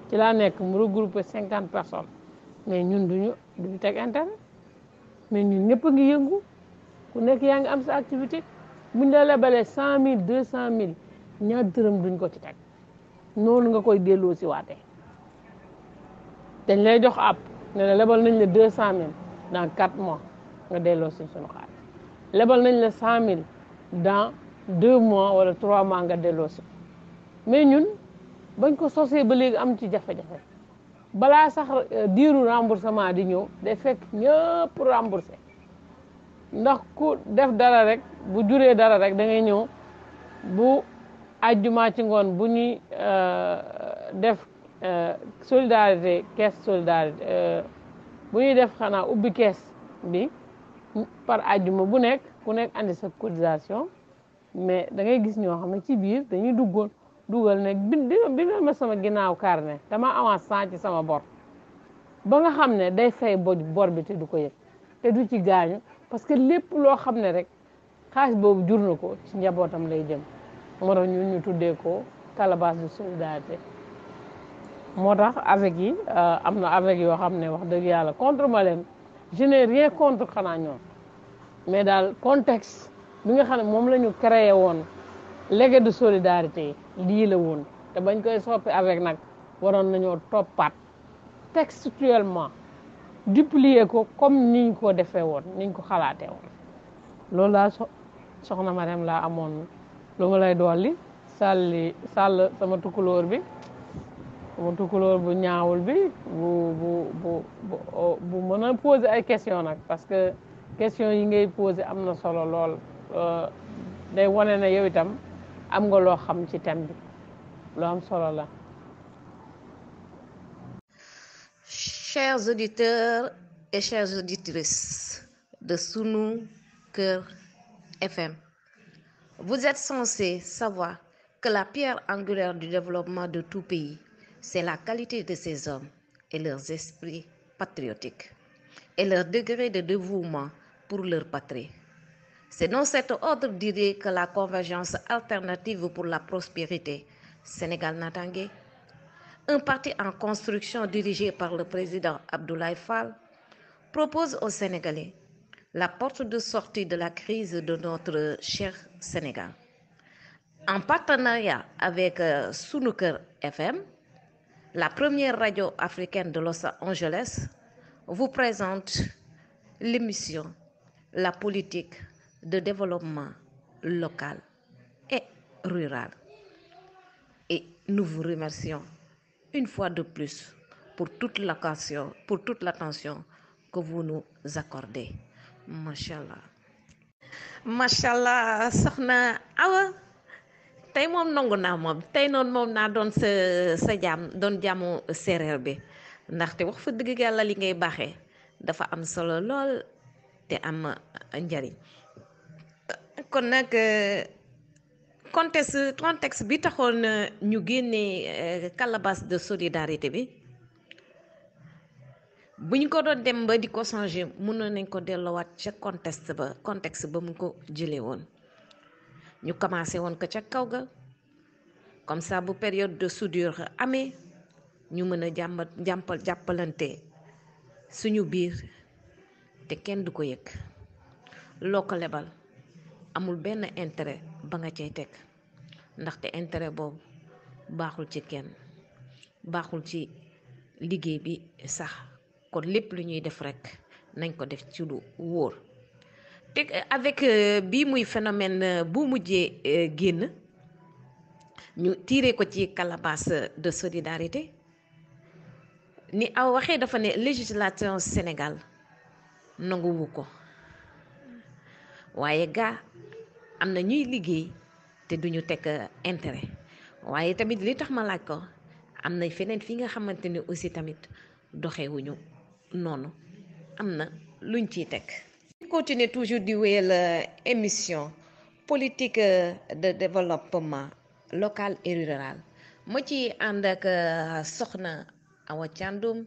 ci laa nekk mu regroupé 50 personnes mais ñun duñu teg intérêt mais ñun ñëpp a ngi yëngu ku nekk yaa ngi am sa activité buñ la lebalee 100 000 200 000 ñaar dërëm duñ ko ci teg noonu nga koy delloo si waatee dañ lay jox app ne la lebal nañ la 200 000 dans 4 mois nga delloo si suñu xaalis lebal nañ la 100 000 dans 2 mois wala 3 mois nga delloo si mais ñun bañ ko sosee ba léegi am ci jafe-jafe balaa sax diiru remboursement di ñëw day fekk ñëpp remboursé ndax ku def dara rek bu juree dara rek da ngay ñëw bu àjjuma ci ngoon bu ñuy def solidarité caisse solidarité bu ñuy def xanaa ubbi caisse bi par àjjuma bu nekk ku nekk andi sa cotisation mais da ngay gis ñoo xam ne ci biir dañuy dugal ne bindal ma sama ginnaaw carnet dama avance 100 ci sama bor ba nga xam ne day fay bor bi te du ko yëg te du ci gaañu parce que lépp loo xam ne rek xaalis boobu jur na ko ci njabootam lay jëm moo tax ñun ñu tuddee ko calebasse de solidarité moo tax avec yi am na avec yoo xam ne wax dëgg yàlla contre ma leen je n'ai rien contre xanaa ñoom mais daal contexte bi nga xam ne moom la ñu créé woon leget de solidarité lii la woon te bañ koy soppi avec nag waroon nañoo toppaat textuellement duplier ko comme niñ ko defee woon niñ ko xalaatee woon loolu laa soxna Marème laa amoon lu ma lay dolli sàll sama tukulóor bu ñaawul bi bu mën a poser ay question nag parce que question yi ngay poser am na solo lool day wane ne yow itam am nga loo xam ci thème bi loo am solo la. Chers auditeurs et chères auditrices de Sunu Kër FM, vous êtes censés savoir que la pierre angulaire du développement de tout pays, c'est la qualité de ses hommes et leurs esprits patriotiques et leur degré de dévouement pour leur patrie. C'est dans cet ordre d'idées que la convergence alternative pour la prospérité Sénégal Natangué, un parti en construction dirigé par le président Abdoulaye Fall, propose aux Sénégalais la porte de sortie de la crise de notre cher Sénégal. En partenariat avec Sunu Kër FM, la première radio africaine de Los Angeles, vous présente l'émission La politique de développement local et rural. Et nous vous remercions une fois de plus pour toute l'attention que vous nous accordez. Machallah. Machallah, soxna Awa tey moom nangu naa moom tey noonu moom naa doon sa jaam doon jaamu séeréer bi ndaxte wax fa dëgg yàlla li ngay baaxee dafa am solo lool te am njariñ kon nag contexte bi taxoon ñu génnee calebasse de solidarité bi bu ñu ko doon dem ba di ko changer mënoon nañ ko delloowaat ca contexte ba mu ko jëlee woon ñu commencé woon ko ca kaw ga comme ça bu période de soudure amee ñu mën a jàppalante suñu biir te kenn du ko yëg loo ko lebal amul benn intérêt ba nga cay teg ndaxte intérêt boobu baaxul ci kenn baaxul ci liggéey bi sax kon lépp lu ñuy def rekk nañ ko def ci lu wóor te avec bii muy phénomène bu mujjee génn ñu tiré ko ci calebasse de solidarité ni aw waxee dafa ne législation Sénégal nanguwu ko waaye gaa am na ñuy liggéey te duñu teg intérêt waaye tamit li tax ma laaj ko am na feneen fi nga xamante ni aussi tamit doxewuñu noonu am na luñ ciy teg. Continuer toujours di wéyal émission politique de développement local et rural ma ci ànd ak soxna Awa Thiandoum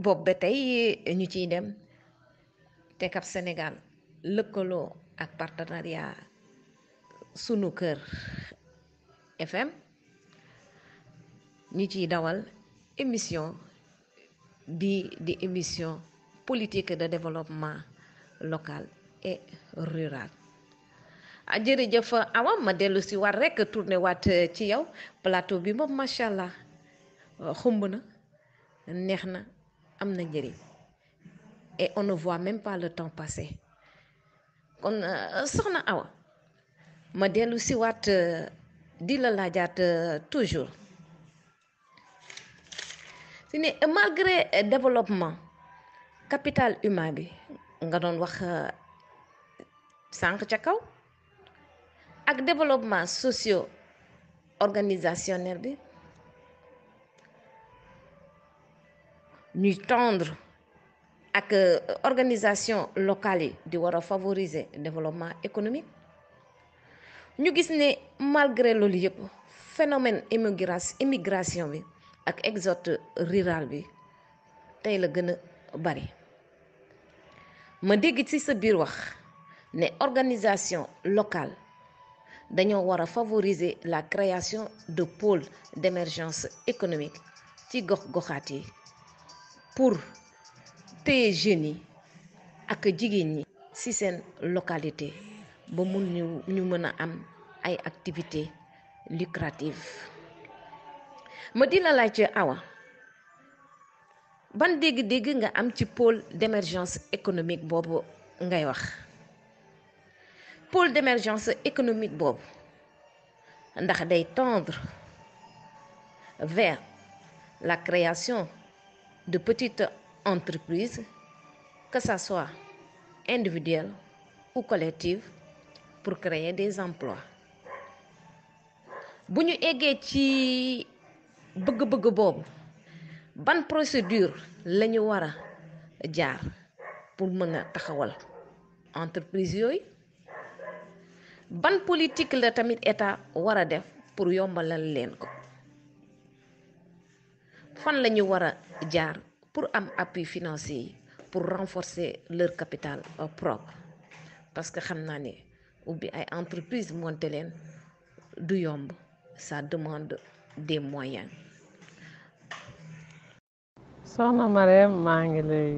boobu ba tey ñu ciy dem Tekab Sénégal lëkkaloo ak partenariat Sunu Kër FM ñu ciy dawal émission bi di émission politique de développement local et rural jërëjëf Awa ma dellu si war rek tourné waat ci yow plateau bi moom macha allah xumb na neex na am na njëriñ et on ne voit même pas le temps passer kon soxna Awa ma dellu si waat di la laajaat toujours si ne malgré développement capital humain bi nga doon wax sànq ca kaw ak développement socio organisationnel bi ñuy tendre ak organisation locale yi di war a favoriser développement économique ñu gis ne malgré loolu yëpp phénomène immigration bi ak exode rural bi tey la gën a bari ma dégg ci sa biir wax ne organisation locale dañoo war a favoriser la création de pôles d'émergence économique ci gox-goxaat yi pour téye jeunes yi ak jigéen ñi ci seen localité ba ñu mën a am ay activités lucratives ma di la laaj Awa ban dégg-dégg nga am ci pôle d'émergence économique boobu ngay wax pôle d'émergence économique boobu ndax day tendre vers la création de petites entreprises que ça soit individuelles ou collectives pour créer des emplois bu ñu eggee ci bëgg-bëgg boobu ban procédure la ñu war a jaar pour mën a taxawal entreprise yooyu ban politique la tamit état war a def pour yombalal leen ko fan la ñu war a jaar pour am appui financier yi pour renforcer leur capital propre parce que xam naa ne ubbi ay entreprise monter leen du yomb ça demande des moyens. soxna Marème maa ngi lay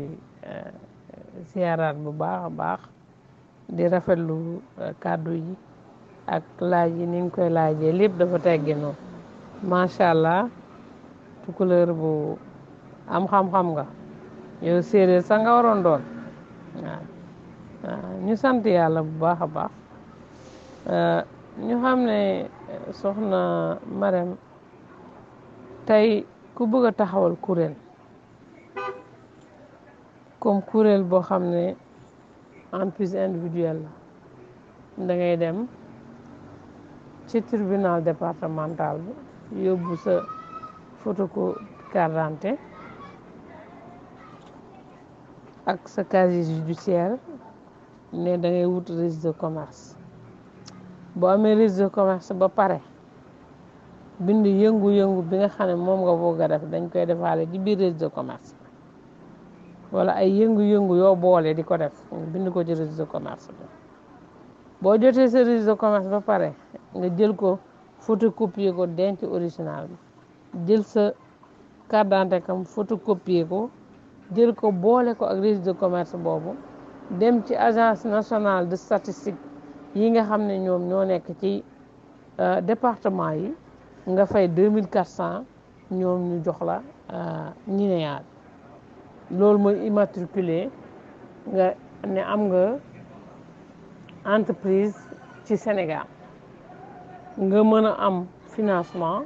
siyaaraat bu baax a baax di rafetlu kàddu yi ak laaj yi ni nga koy laajee lépp dafa tegginoo macha allah tukulóor bu am xam-xam nga yow séeréer sax nga waroon doon waaw ñu sant yàlla bu baax a baax ñu xam ne soxna Marème tey ku bëgg a taxawal kuréel comme kuréel boo xam ne entreprise individuelle la da ngay dem ci tribunal départemental bi yóbbu sa photocopie carte d'identité ak sa casier judiciaire ne da ngay wut registre de commerce boo amee registre de commerce ba pare bind yëngu-yëngu bi nga xam ne moom nga bëgg a def dañ koy defaale ci biir registre de commerce wala ay yëngu-yëngu yoo boole di ko def bind ko ci registre de commerce bi boo jotee sa registre de commerce ba pare nga jël ko photocopier ko denc original bi jël sa carte d'identité kam photocopier ko jël ko boole ko ak registre de commerce boobu dem ci agence nationale de statistique yi nga xam ne ñoom ñoo nekk ci département yi nga fay 2400 ñoom ñu jox la NINEA loolu mooy immatriculé nga ne am nga entreprise ci Sénégal nga mën a am financement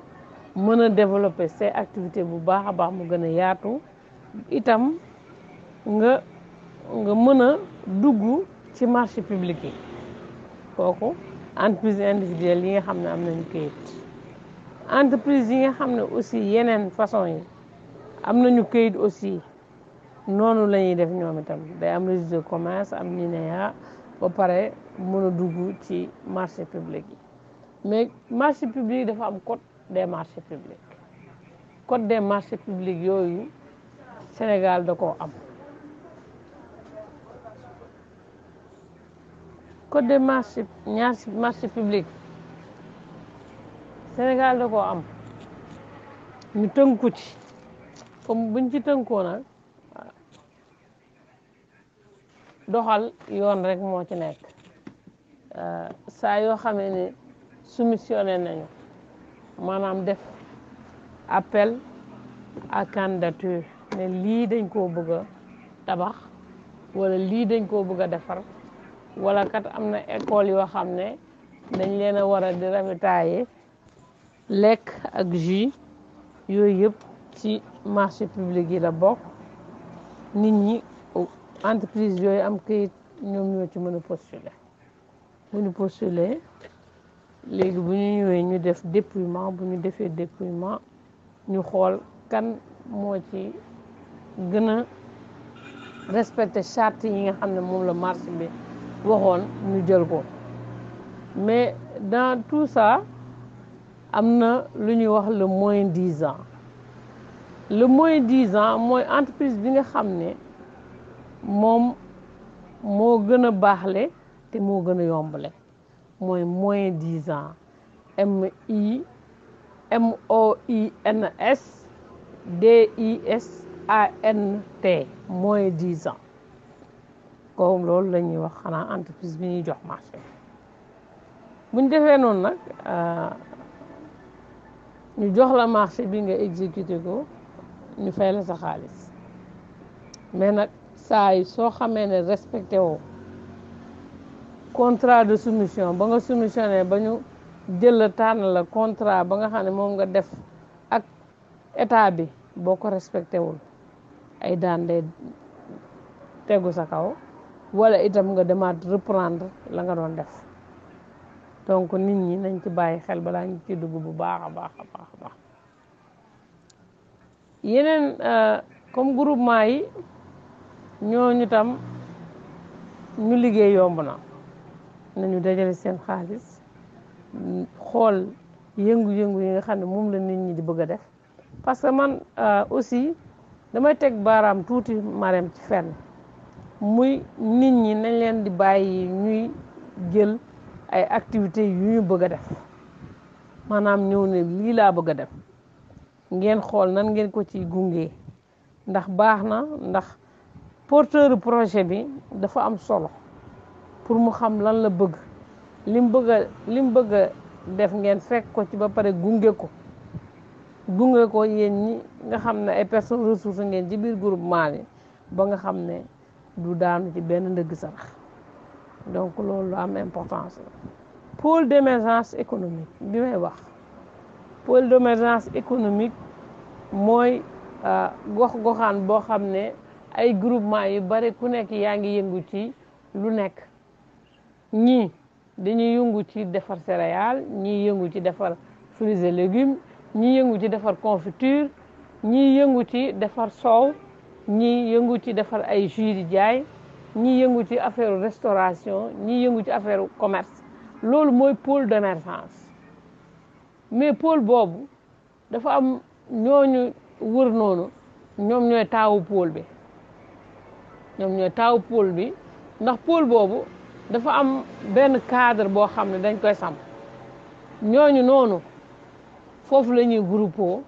mën a développer ses activités bu baax a baax mu gën a yaatu itam nga mën a dugg ci marché public yi kooku entreprise individuelle yi nga xam ne am nañu kayit entreprise yi nga xam ne aussi yeneen façon yi am nañu kayit aussi noonu la ñuy def ñoom itam day am registre de commerce am NINEA ba pare mën a dugg ci marché public yi mais marché public dafa am code des marchés publics code des marchés publics yooyu Sénégal da koo am code des marchés publics Sénégal da koo am ñu tënku ci comme buñ ci tënkoo nag doxal yoon rek moo ci nekk saa yoo xamee ne soumissionné nañu maanaam def appel à candidature ne lii dañ koo bëgg a tabax wala lii dañ koo bëgg a defar wala kat am na école yoo xam ne dañ leen a war a di ravitailler lekk ak jus yooyu yëpp ci marché public yi la bokk nit ñi entreprise yooyu am kayit ñoom ñoo ci mën a postuler bu ñu postuler léegi bu ñu ñëwee ñu def dépouillement bu ñu defee dépouillement ñu xool kan moo ci gën a respecter charte yi nga xam ne moom la marché bi waxoon ñu jël ko mais dans tout ça am na lu ñuy wax le moins 10 ans le moins 10 ans mooy entreprise bi nga xam ne moom moo gën a baaxle te moo gën a yombale mooy moins 10 ans MOINSDISANT moins 10 ans comme loolu la ñuy wax xanaa entreprise bi ñuy jox marché bu ñu defee noonu nag ñu jox la marché bi nga exécuté ko ñu fay la sa xaalis mais nag saa yi soo xamee ne respecté woo contrat de soumission ba nga soumissionné ba ñu jël la tànn la contrat ba nga xam ne moom nga def ak état bi boo ko respecté wul ay daan day tegu sa kaw wala itam nga demaat reprendre la nga doon def donc nit ñi nañ ci bàyyi xel balaa ñu ci dugg bu baax a baax a baax a baax yeneen comme groupement yi ñooñu tam ñu liggéey yomb na nañu dajale seen xaalis xool yëngu-yëngu yi nga xam ne moom la nit ñi di bëgg a def parce que man aussi damay teg baaraam tuuti Marème ci fenn muy nit ñi nañ leen di bàyyi ñuy jël ay activités yu ñu bëgg a def maanaam ñëw ne lii laa bëgg a def ngeen xool nan ngeen ko ci gunge ndax baax na ndax porteur projet bi dafa am solo pour mu xam lan la bëgg lim bëgg a def ngeen fekk ko ci ba pare gunge ko yéen ñi nga xam ne ay personnes ressources ngeen ci biir groupement yi ba nga xam ne du daanu ci benn ndëgg sarax donc loolu lu am importance la pôle d'émergence économique bi may wax pôle d'émergence économique mooy gox-goxaan boo xam ne ay groupement yu bari ku nekk yaa ngi yëngu ci lu nekk ñii dañuy yëngu ci defar céréales ñii yëngu ci defar fruits et légumes ñii yëngu ci defar confiture ñii yëngu ci defar soow ñii yëngu ci defar ay jus di jaay ñii yëngu ci affaire restauration ñii yëngu ci affaire commerce loolu mooy pôle d'émergence mais pôle boobu dafa am ñooñu wër noonu ñoom ñooy taawu pôle bi ndax pôle boobu dafa am benn cadre boo xam ne dañ koy samp ñooñu noonu foofu la ñuy groupé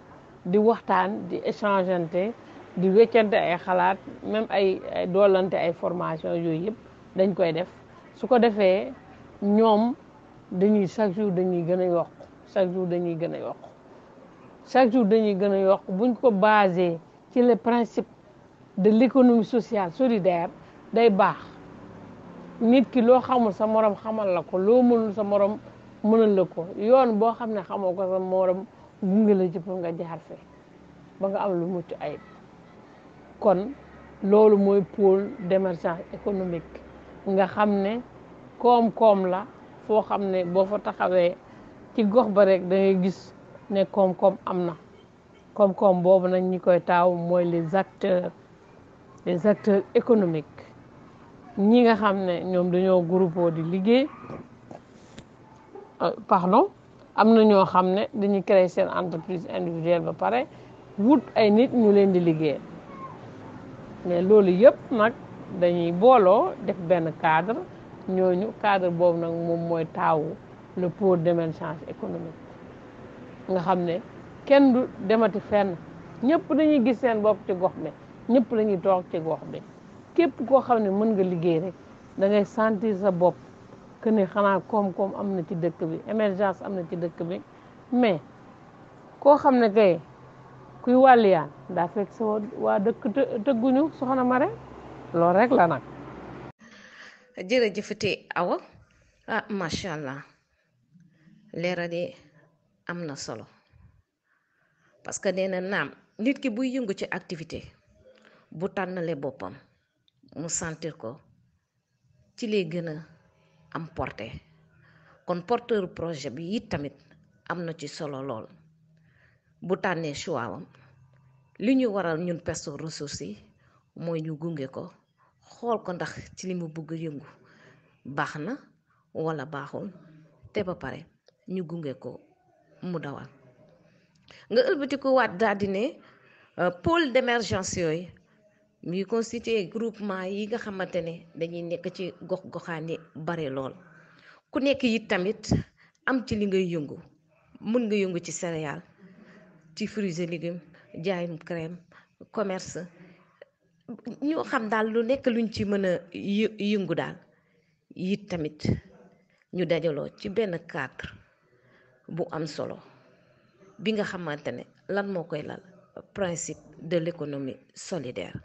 di waxtaan di échangeante di weccante ay xalaat même ay doolante ay formation yooyu yëpp dañ koy def su ko defee ñoom dañuy chaque jour dañuy gën a yokk chaque jour dañuy gën a yokk buñ ko basé ci les principes de l'économie sociale solidaire day baax nit ki loo xamul sa morom xamal la ko loo mënul sa morom mënal la ko yoon boo xam ne xamoo ko sa morom gunge la ci pour nga jaar fe ba nga am lu mucc ayib kon loolu mooy pôle d'émergence économique nga xam ne koom-koom la foo xam ne boo fa taxawee ci gox ba rek da ngay gis ne koom-koom am na koom-koom boobu nag ñi koy taaw mooy les acteurs économiques ñi nga xam ne ñoom dañoo groupé di liggéey am na ñoo xam ne dañuy créer seen entreprise individuelle ba pare wut ay nit ñu leen di liggéey mais loolu yëpp nag dañuy booloo def benn cadre ñooñu cadre boobu nag moom mooy taawu le pôle d'émergence économique nga xam ne kenn du demati fenn ñëpp dañuy gis seen bopp ci gox bi ñëpp lañuy toog ci gox bi képp koo xam ne mën nga liggéey rek da ngay sentir sa bopp que ne xanaa koom-koom am na ci dëkk bi émergence am na ci dëkk bi mais koo xam ne kay kuy wàlliyaan daa fekk sa waa dëkk tëgguñu soxna Mare loolu rek la nag. jërëjëfate Awa macha allah leera de am na solo parce que nee na naam nit ki buy yëngu ci activité bu tànnalee boppam mu sentir ko ci lay gën a am porté kon porteur projet bi it tamit am na ci solo lool bu tànnee choix am li ñu waral ñun personnes ressources yi mooy ñu gunge ko xool ko ndax ci li mu bëgg yëngu baax na wala baaxul te ba pare ñu gunge ko mu dawal nga ëlbati ko waat daal di ne pôle d'émergence yooyu muy constitué groupement yi nga xamante ne dañuy nekk ci gox-goxaan yi bare lool ku nekk it tamit am ci li ngay yëngu mën nga yëngu ci céréales ci fruits et légumes jaayum crème commerce ñoo xam daal lu nekk luñ ci mën a yëngu daal it tamit ñu dajaloo ci benn cadre bu am solo bi nga xamante ne lan moo koy lal principe de l'économie solidaire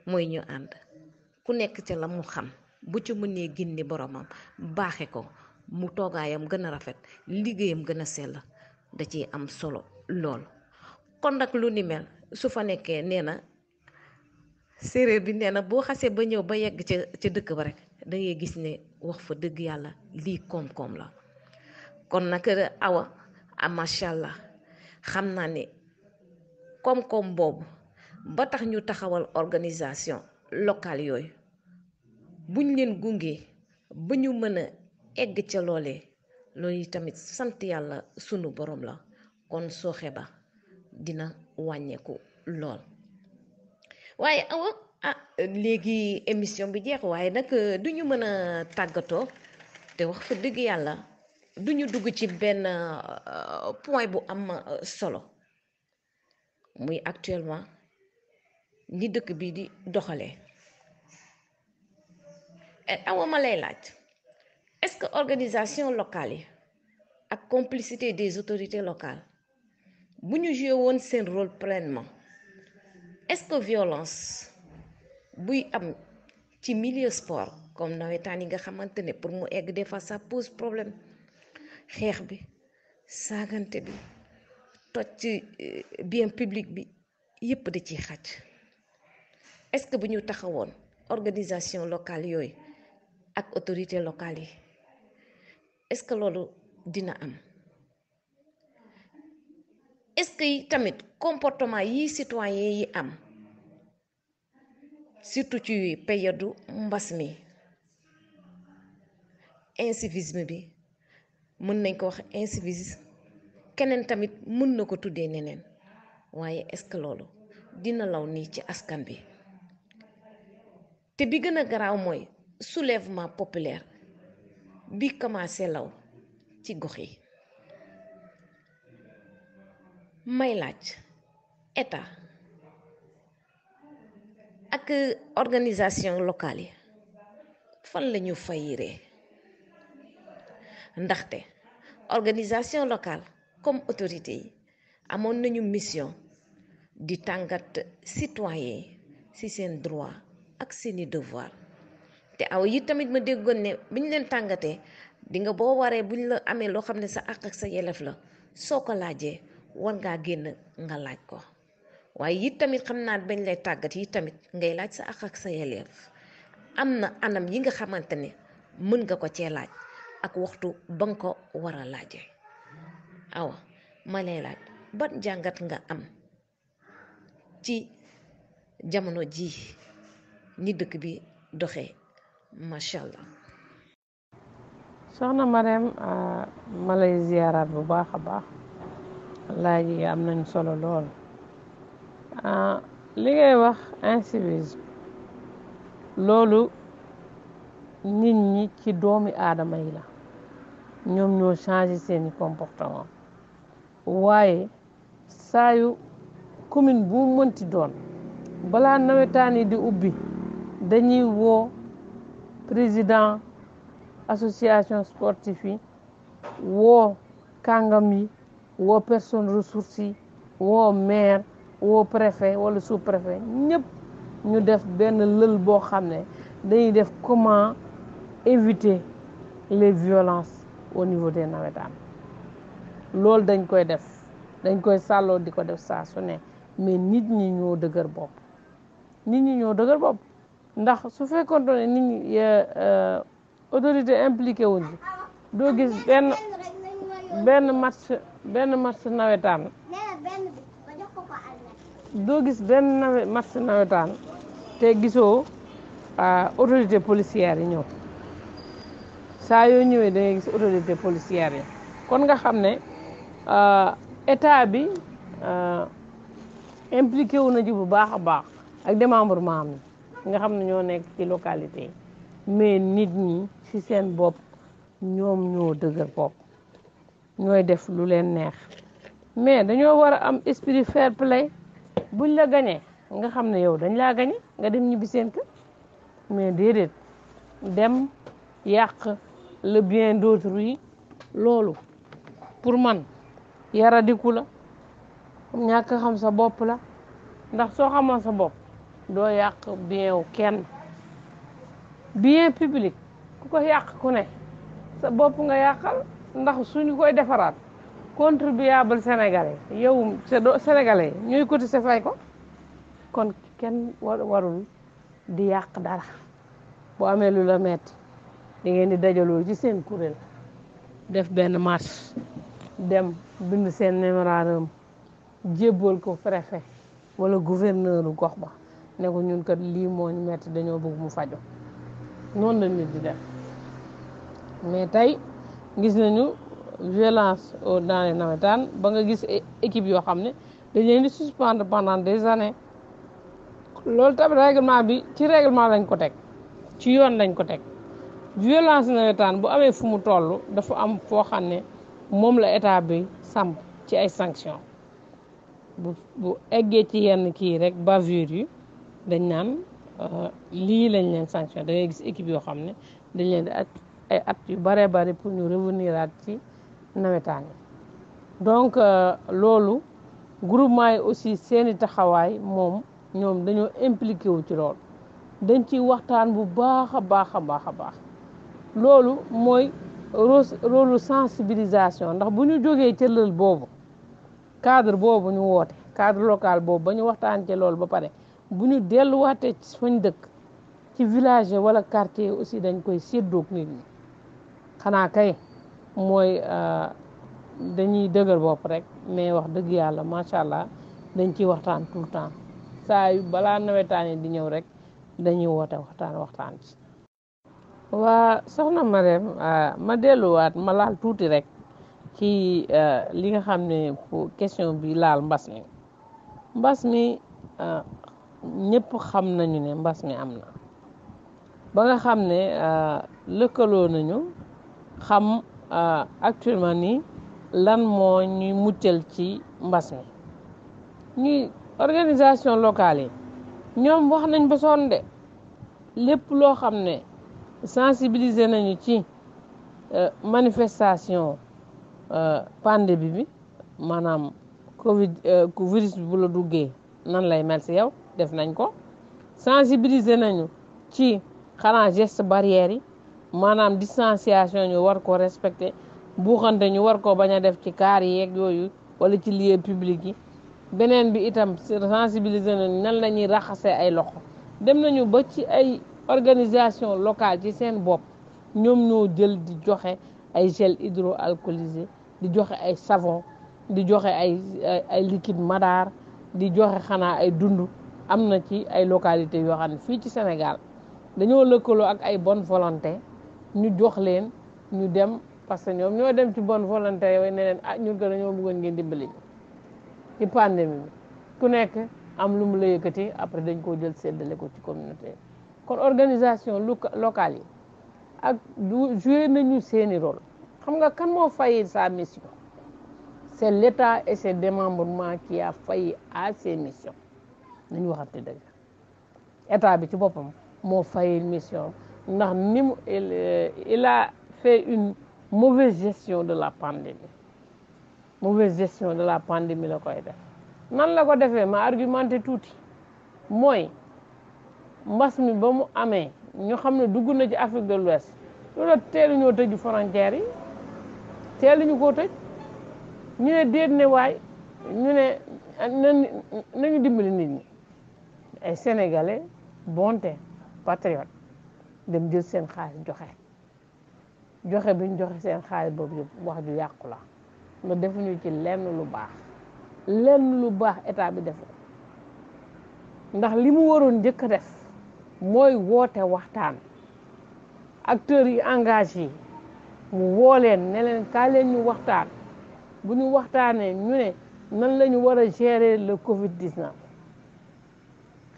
mooy ñu ànd ku nekk ca la mu xam bu ci mënee gindi boromam baaxe ko mu toogaayam gën a rafet liggéeyam gën a sell da ciy am solo lool kon nag lu ni mel su fa nekkee nee na séeréer bi nee na boo xasee ba ñëw ba yegg ca dëkk ba rek da ngay gis ne wax fa dëgg yàlla lii koom-koom la kon nag Awa macha allah xam naa ne koom-koom boobu ba tax ñu taxawal organisation locale yooyu buñ leen gungee ba ñu mën a egg ca loolee loolu tamit sant yàlla sunu borom la kon sooxe ba dina wàññeeku lool waaye Awa léegi émission bi jeex waaye nag du ñu mën a tàggatoo te wax fa dëgg yàlla du ñu dugg ci benn point bu am solo muy actuellement ni dëkk bi di doxalee Awa ma lay laaj est-ce que organisation locale yi ak complicité des autorités locales bu ñu joué woon seen rôle pleinement est-ce que violence buy am ci milieu sport comme nawetaan yi nga xamante ne pour mu egg des fois ça pose problème xeex bi saagante bi toj ci bien public bi yépp da ciy xaj est-ce que bu ñu taxawoon organisation locale yooyu ak autorités locales yi est-ce que loolu dina am est-ce que tamit comportement yi citoyen yi am surtout ci période mbas mi incivisme bi mën nañ ko wax incivisme keneen tamit mën na ko tuddee neneen waaye est-ce que loolu dina law nii ci askan bi te bi gën a garaaw mooy soulèvement populaire bi commencé law ci gox yi may laaj état ak organisation locale yi fan la ñu fayiree ndaxte organisation locale comme autorité yi amoon nañu mission di tàngat citoyen ci seen droit ak seeni devoir te aw yi tamit ma déggoon ne bu ñu leen tàngatee di nga boo waree bu ñu la amee loo xam ne sa àq ak sa yelef la soo ko laajee war ngaa génn nga laaj ko waaye yi tamit xam naa bañ lay tàggat yi tamit ngay laaj sa àq ak sa yelef am na anam yi nga xamante ne mën nga ko cee laaj ak waxtu ba nga ko war a laajee awa ma lay laaj ban jàngat nga am ci jamono ji ni dëkk bi doxee macha allah. soxna Marème ma lay ziyaaraat bu baax a baax laaj yi am nañ solo lool li ngay wax incivisme loolu nit ñi ci doomi aadama yi la ñoom ñoo changé seeni comportement waaye saa yu commune bu mënti doon balaa nawetaan yi di ubbi dañuy woo président association sportive yi woo kàngam yi woo personne ressources yi woo maire woo préfet wala sous préfet ñëpp ñu def benn lël boo xam ne dañuy def comment éviter les violences au niveau des nawetaan loolu dañ koy def dañ koy sàlloo di ko def saa su ne mais nit ñi ñoo dëgër bopp ndax su fekkoon ne nit ñi autorité impliqué wuñ doo gis benn match nawetaan te gisoo autorité policière yi ñëw saa yoo ñëwee da ngay gis autorité policière yi kon nga xam ne état bi impliqué wu na ji bu baax a baax ak démembrement am nga xam ne ñoo nekk ci localité yi mais nit ñi ci seen bopp ñoom ñoo dëgër bopp ñooy def lu leen neex mais dañoo war a am esprit fair play buñ la gañee nga xam ne yow dañ laa gañe nga dem ñibbi seen kër mais déedéet dem yàq le bien d'autrui loolu pour man yaradiku la ñàkk xam sa bopp la ndax soo xamoon sa bopp doo yàq bien wu kenn bien public ku ko yàq ku ne sa bopp nga yàqal ndax suñu koy defaraat contribuable sénégalais yow sénégalais ñooy cotiser fay ko kon kenn warul di yàq dara boo amee lu la metti di ngeen di dajaloo ci seen kuréel def benn marche dem bind seen mémorandum jébbal ko préfet wala gouverneur gox ba ne ko ñun kat lii moo ñu metti dañoo bëgg mu fajo noonu la nit di def mais tey gis nañu violence dans les nawetaan ba nga gis équipe yoo xam ne dañ leen di suspendre pendant des années loolu tamit règlement bi ci règlement lañ ko teg ci yoon lañ ko teg violence nawetaan bu amee fu mu toll dafa am foo xam ne moom la état bi samp ci ay sanctions bu eggee ci yenn kii rek bavure yi dañ naan lii lañ leen sanction da ngay gis équipe yoo xam ne dañ leen di ay at yu baree bari pour ñu revenir aat ci nawetaan yi donc loolu groupement yi aussi seeni taxawaay moom ñoom dañoo impliqué wu ci loolu dañ ci waxtaan bu baax a baax a baax a baax loolu mooy rôle sensibilisation ndax bu ñu jógee ca lël boobu cadre boobu ñu woote cadre local boobu ba ñu waxtaan ci loolu ba pare bu ñu delluwaatee ci fañ dëkk ci village wala quartier aussi dañ koy séddoog nit ñi xanaa kay mooy dañuy dëgër bopp rek mais wax dëgg yàlla macha allah dañ ciy waxtaan tout le temps saa yu balaa nawetaan yi di ñëw rek dañuy woote waxtaan ci. waa soxna Marème ma delluwaat ma laal tuuti rek ci li nga xam ne pour question bi laal mbas mi ñëpp xam nañu ne mbas mi am na ba nga xam ne lëkkaloo nañu xam actuellement ni lan moo ñuy muccal ci mbas mi ñuy organisation locale yi ñoom wax nañ ba sonn de lépp loo xam ne sensibiliser nañu ci manifestation pandémie bi maanaam virus bi bu la duggee nan lay mel si yow def nañ ko sensibiliser nañu ci xanaa geste barrière yi maanaam distanciation ñu war ko respecter buuxante ñu war ko bañ a def ci kaar yeeg yooyu wala ci lieu public yi beneen bi itam sensibiliser nañu nan la ñuy raxasee ay loxo dem nañu ba ci ay organisation locale ci seen bopp ñoom ñoo jël di joxe ay gel hydroalcoolisé di joxe ay savon di joxe ay liquide madar di joxe xanaa ay dund am na ci ay localités yoo xam ne fii ci Sénégal dañoo lëkkaloo ak ay bonne volonté ñu jox leen ñu dem parce que ñoom ñoo dem ci bonne volonté yooyu ne leen ñun ko dañoo bëggoon ngeen dimbali ci pandémie bi ku nekk am lu mu la yëkkati après dañ koo jël séddale ko ci communauté kon organisation locale yi ak joué nañu seeni rôle xam nga kan moo failli sa mission c'est l'État et ses démembrements qui a failli à ses missions nañu waxante dëgg état bi ci boppam moo failli mission ndax ni mu il a fait une mauvaise gestion de la pandémie la koy def nan la ko defee ma argumenté tuuti mooy mbas mi ba mu amee ñu xam ne dugg na ci Afrique de l'Ouest loolu teelu ñoo tëju frontières yi teeluñu koo tëj ñu ne déet ne waay ñu ne nañu dimbali nit ñi ay sénégalais bonté patriote dem jël seen xaalis joxe bi ñu joxe seen xaalis boobu yëpp wax ju yàqu la nga defuñu ci lenn lu baax état bi def ndax li mu waroon njëkk a def mooy woote waxtaan acteurs yi engagé mu woo leen ne leen kaa leen ñu waxtaan bu ñu waxtaanee ñu ne nan la ñu war a gérer le Covid-19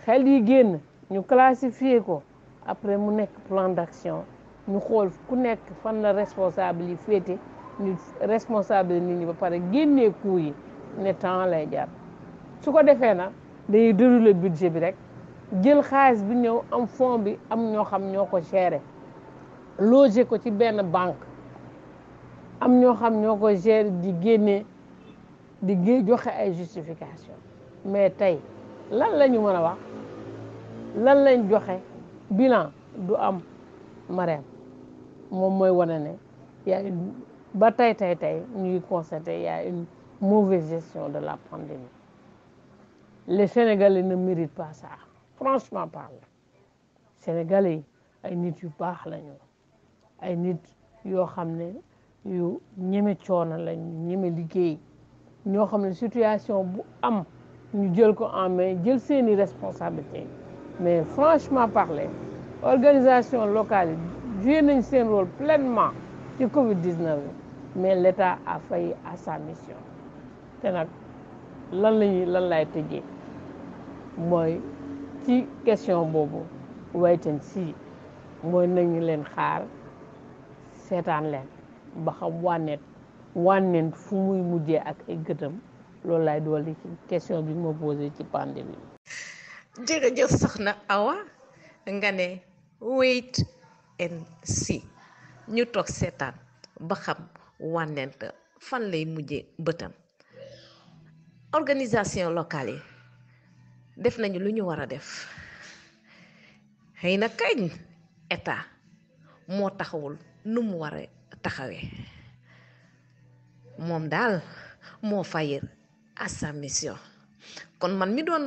xel yi génn ñu classifier ko après mu nekk plan d'action ñu xool ku nekk fan la responsable yi féete ñu responsable nit ñi ba pare génnee coût yi ne temps lay jar su ko defee nag dañuy dérouler budget bi rek jël xaalis bi ñëw am fond bi am ñoo xam ñoo ko gérer loger ko ci benn banque am ñoo xam ñoo ko gérer di génne di joxe ay justification mais tey lan la ñu mën a wax lan lañ joxe bilan du am Marème moom mooy wane ne yaa ba tey ñuy constater y a une mauvaise gestion de la pandémie les Sénégalais ne méritent pas ça franchement parler Sénégalais yi ay nit yu baax lañu ay nit yoo xam ne yu ñeme coono lañu ñeme liggéey ñoo xam ne situation bu am ñu jël ko en main jël seeni responsabilité mais franchement parler organisation locale yi joué nañ seen rôle pleinement ci Covid-19 mais l'État a failli à sa mission te nag lan lay tëjee mooy ci question boobu waytan si mooy nañu leen xaar seetaan leen ba xam wànneen fu muy mujjee ak ay gëtam loolu lay dolli ci question bi ma posé ci pandémie bi. jërëjëf soxna Awa nga ne wait and see ñu toog seetaan ba xam wànneent fan lay mujjee bëtam organisation locale yi def nañu lu ñu war a def xëy na kañ état moo taxawul nu mu war a taxawee moom daal moo faillir à sa mission kon man mi doon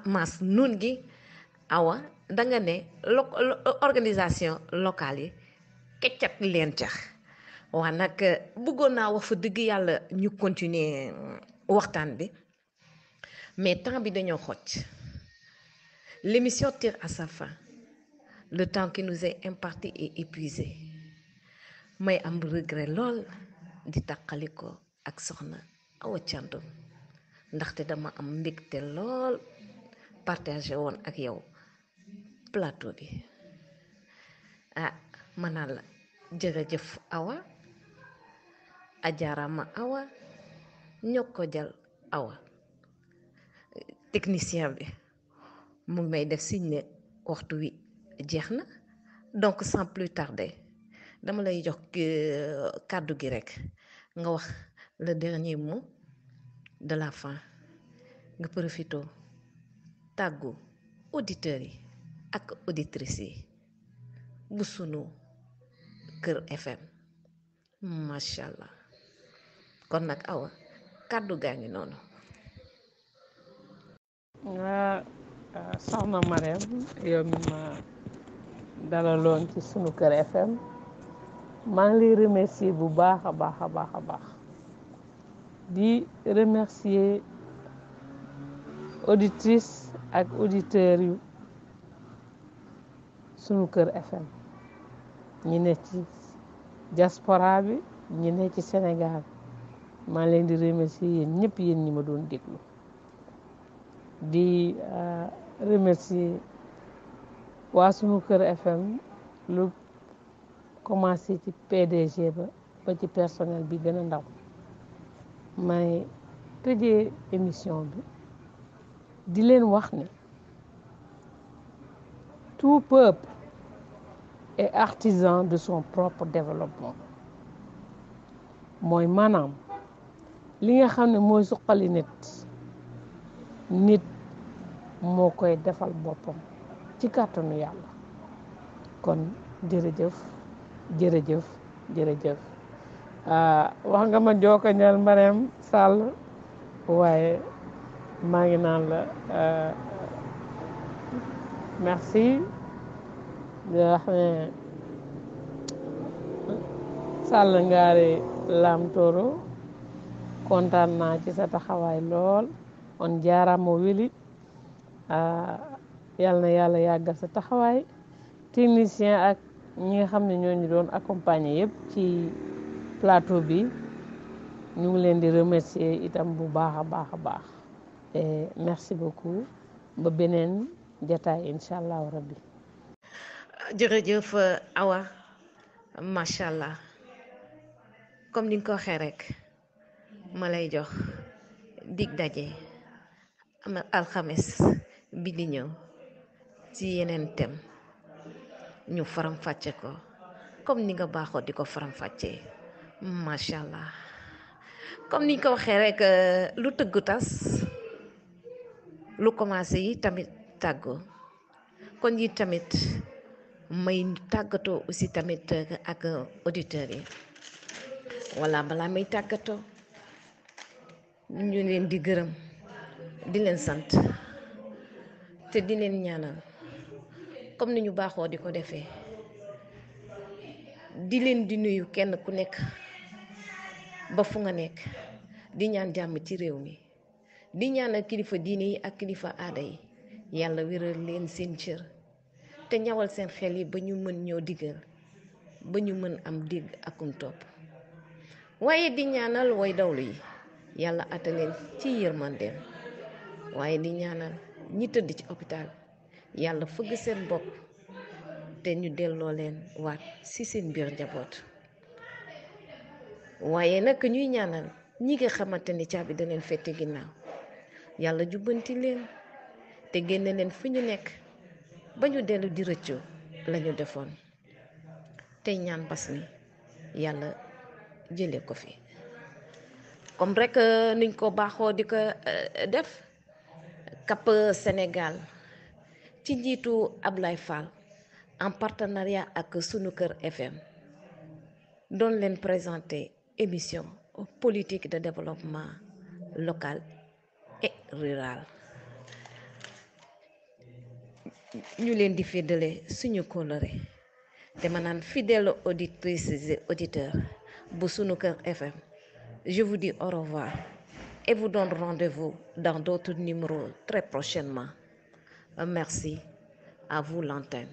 maas nun gi Awa danga ne organisation locale yi keccat leen cax waa nag bëggoon naa wax fa dëgg yàlla ñu continuer waxtaan bi mais temps bi dañoo xoj. L'émission tire à sa fin. Le temps qui nous est imparti est épuisé. may am regret lool di tàqaliko ak soxna Awa Thiandoum ndaxte dama am mbégte lool partagé woon ak yow plateau bi ma naan la jërëjëf Awa ajaarama Awa ñokko jal Awa technicien bi mu ngi may def signe ne waxtu wi jeex na donc sans plus tarder dama lay jox kàddu gi rek nga wax le dernier mot de la fin nga profito tàggu auditeurs yi ak auditrices yi bu sunu Kër FM macha allah kon nag Awa kàddu gaa ngi noonu. soxna Marème yow mi ma dalaloon ci sunu Kër FM maa ngi lay remercier bu baax a baax a baax a baax di remercier auditrices ak auditeurs yu sunu Kër FM ñi ne ci diaspora bi ñi ne ci Sénégal maa leen di remercier yéen ñëpp yéen ñi ma doon déglu di remercier waa sunu Kër FM lu commencé ci PDG ba ci personnel bi gën a ndaw may tëjee émission bi di leen wax ne tout peuple est artisan de son propre développement mooy maanaam li nga xam ne mooy suqali nit moo koy defal boppam ci kàttanu yàlla kon jërëjëf wax nga ma jokkañal Marème Sall waaye maa ngi naan la merci di wax ne Sall ngaari Lam Toro kontaan naa ci sa taxawaay lool on jaarama weli yal na yàlla yàggal sa taxawaay technicien ak ñi nga xam ne ñooñu doon accompagner yëpp ci plateau bi ñu ngi leen di remercier itam bu baax a baax a baax et merci beaucoup ba beneen jataay incha allahu rabbi. jërëjëf Awa macha allah comme ni nga ko waxee rek ma lay jox dig daje am alxames bi di ñëw ci yeneen thème ñu faram fàcce ko comme ni nga baaxoo di ko faram fàccee macha allah comme ni nga ko waxee rek lu tëggu tas lu commencé yi tamit tàggoo kon yi tamit may tàggatoo aussi tamit ak auditeurs yi wala balaa may tàggatoo ñu leen di gërëm di leen sant te di leen ñaanal comme ni ñu baaxoo di ko defee di leen di nuyu kenn ku nekk ba fu nga nekk di ñaan jàmm ci réew mi di ñaanal kilifa diine yi ak kilifa aada yi yàlla wéral leen seen cër te ñawal seen xel yi ba ñu mën ñoo digal ba ñu mën am dégg akum topp waaye di ñaanal way dawlu yi yàlla ataleen ci yërmandeem waaye di ñaanal ñi tëdd ci hôpital yàlla fëgg seen bopp te ñu delloo leen waat ci seen biir njaboot waaye nag ñuy ñaanal ñi nga xamante ni caabi da leen fette ginnaaw yàlla jubbanti leen te génne leen fi ñu nekk ba ñu dellu di rëccu lañu defoon tey ñaan bas mi yàlla jële ko fi comme rek niñ ko baaxoo di ko def Cap Sénégal ci njiitu Ablaye Fall en partenariat ak sunu Kër FM doon leen présenter émission politique de développement local et rural ñu leen di féddale suñu kóllëre te ma naan fidèle auditrices et auditeurs bu Sunuker FM. Je vous dis au revoir et vous donne rendez-vous dans d'autres numéros très prochainement. Merci. À vous l'antenne.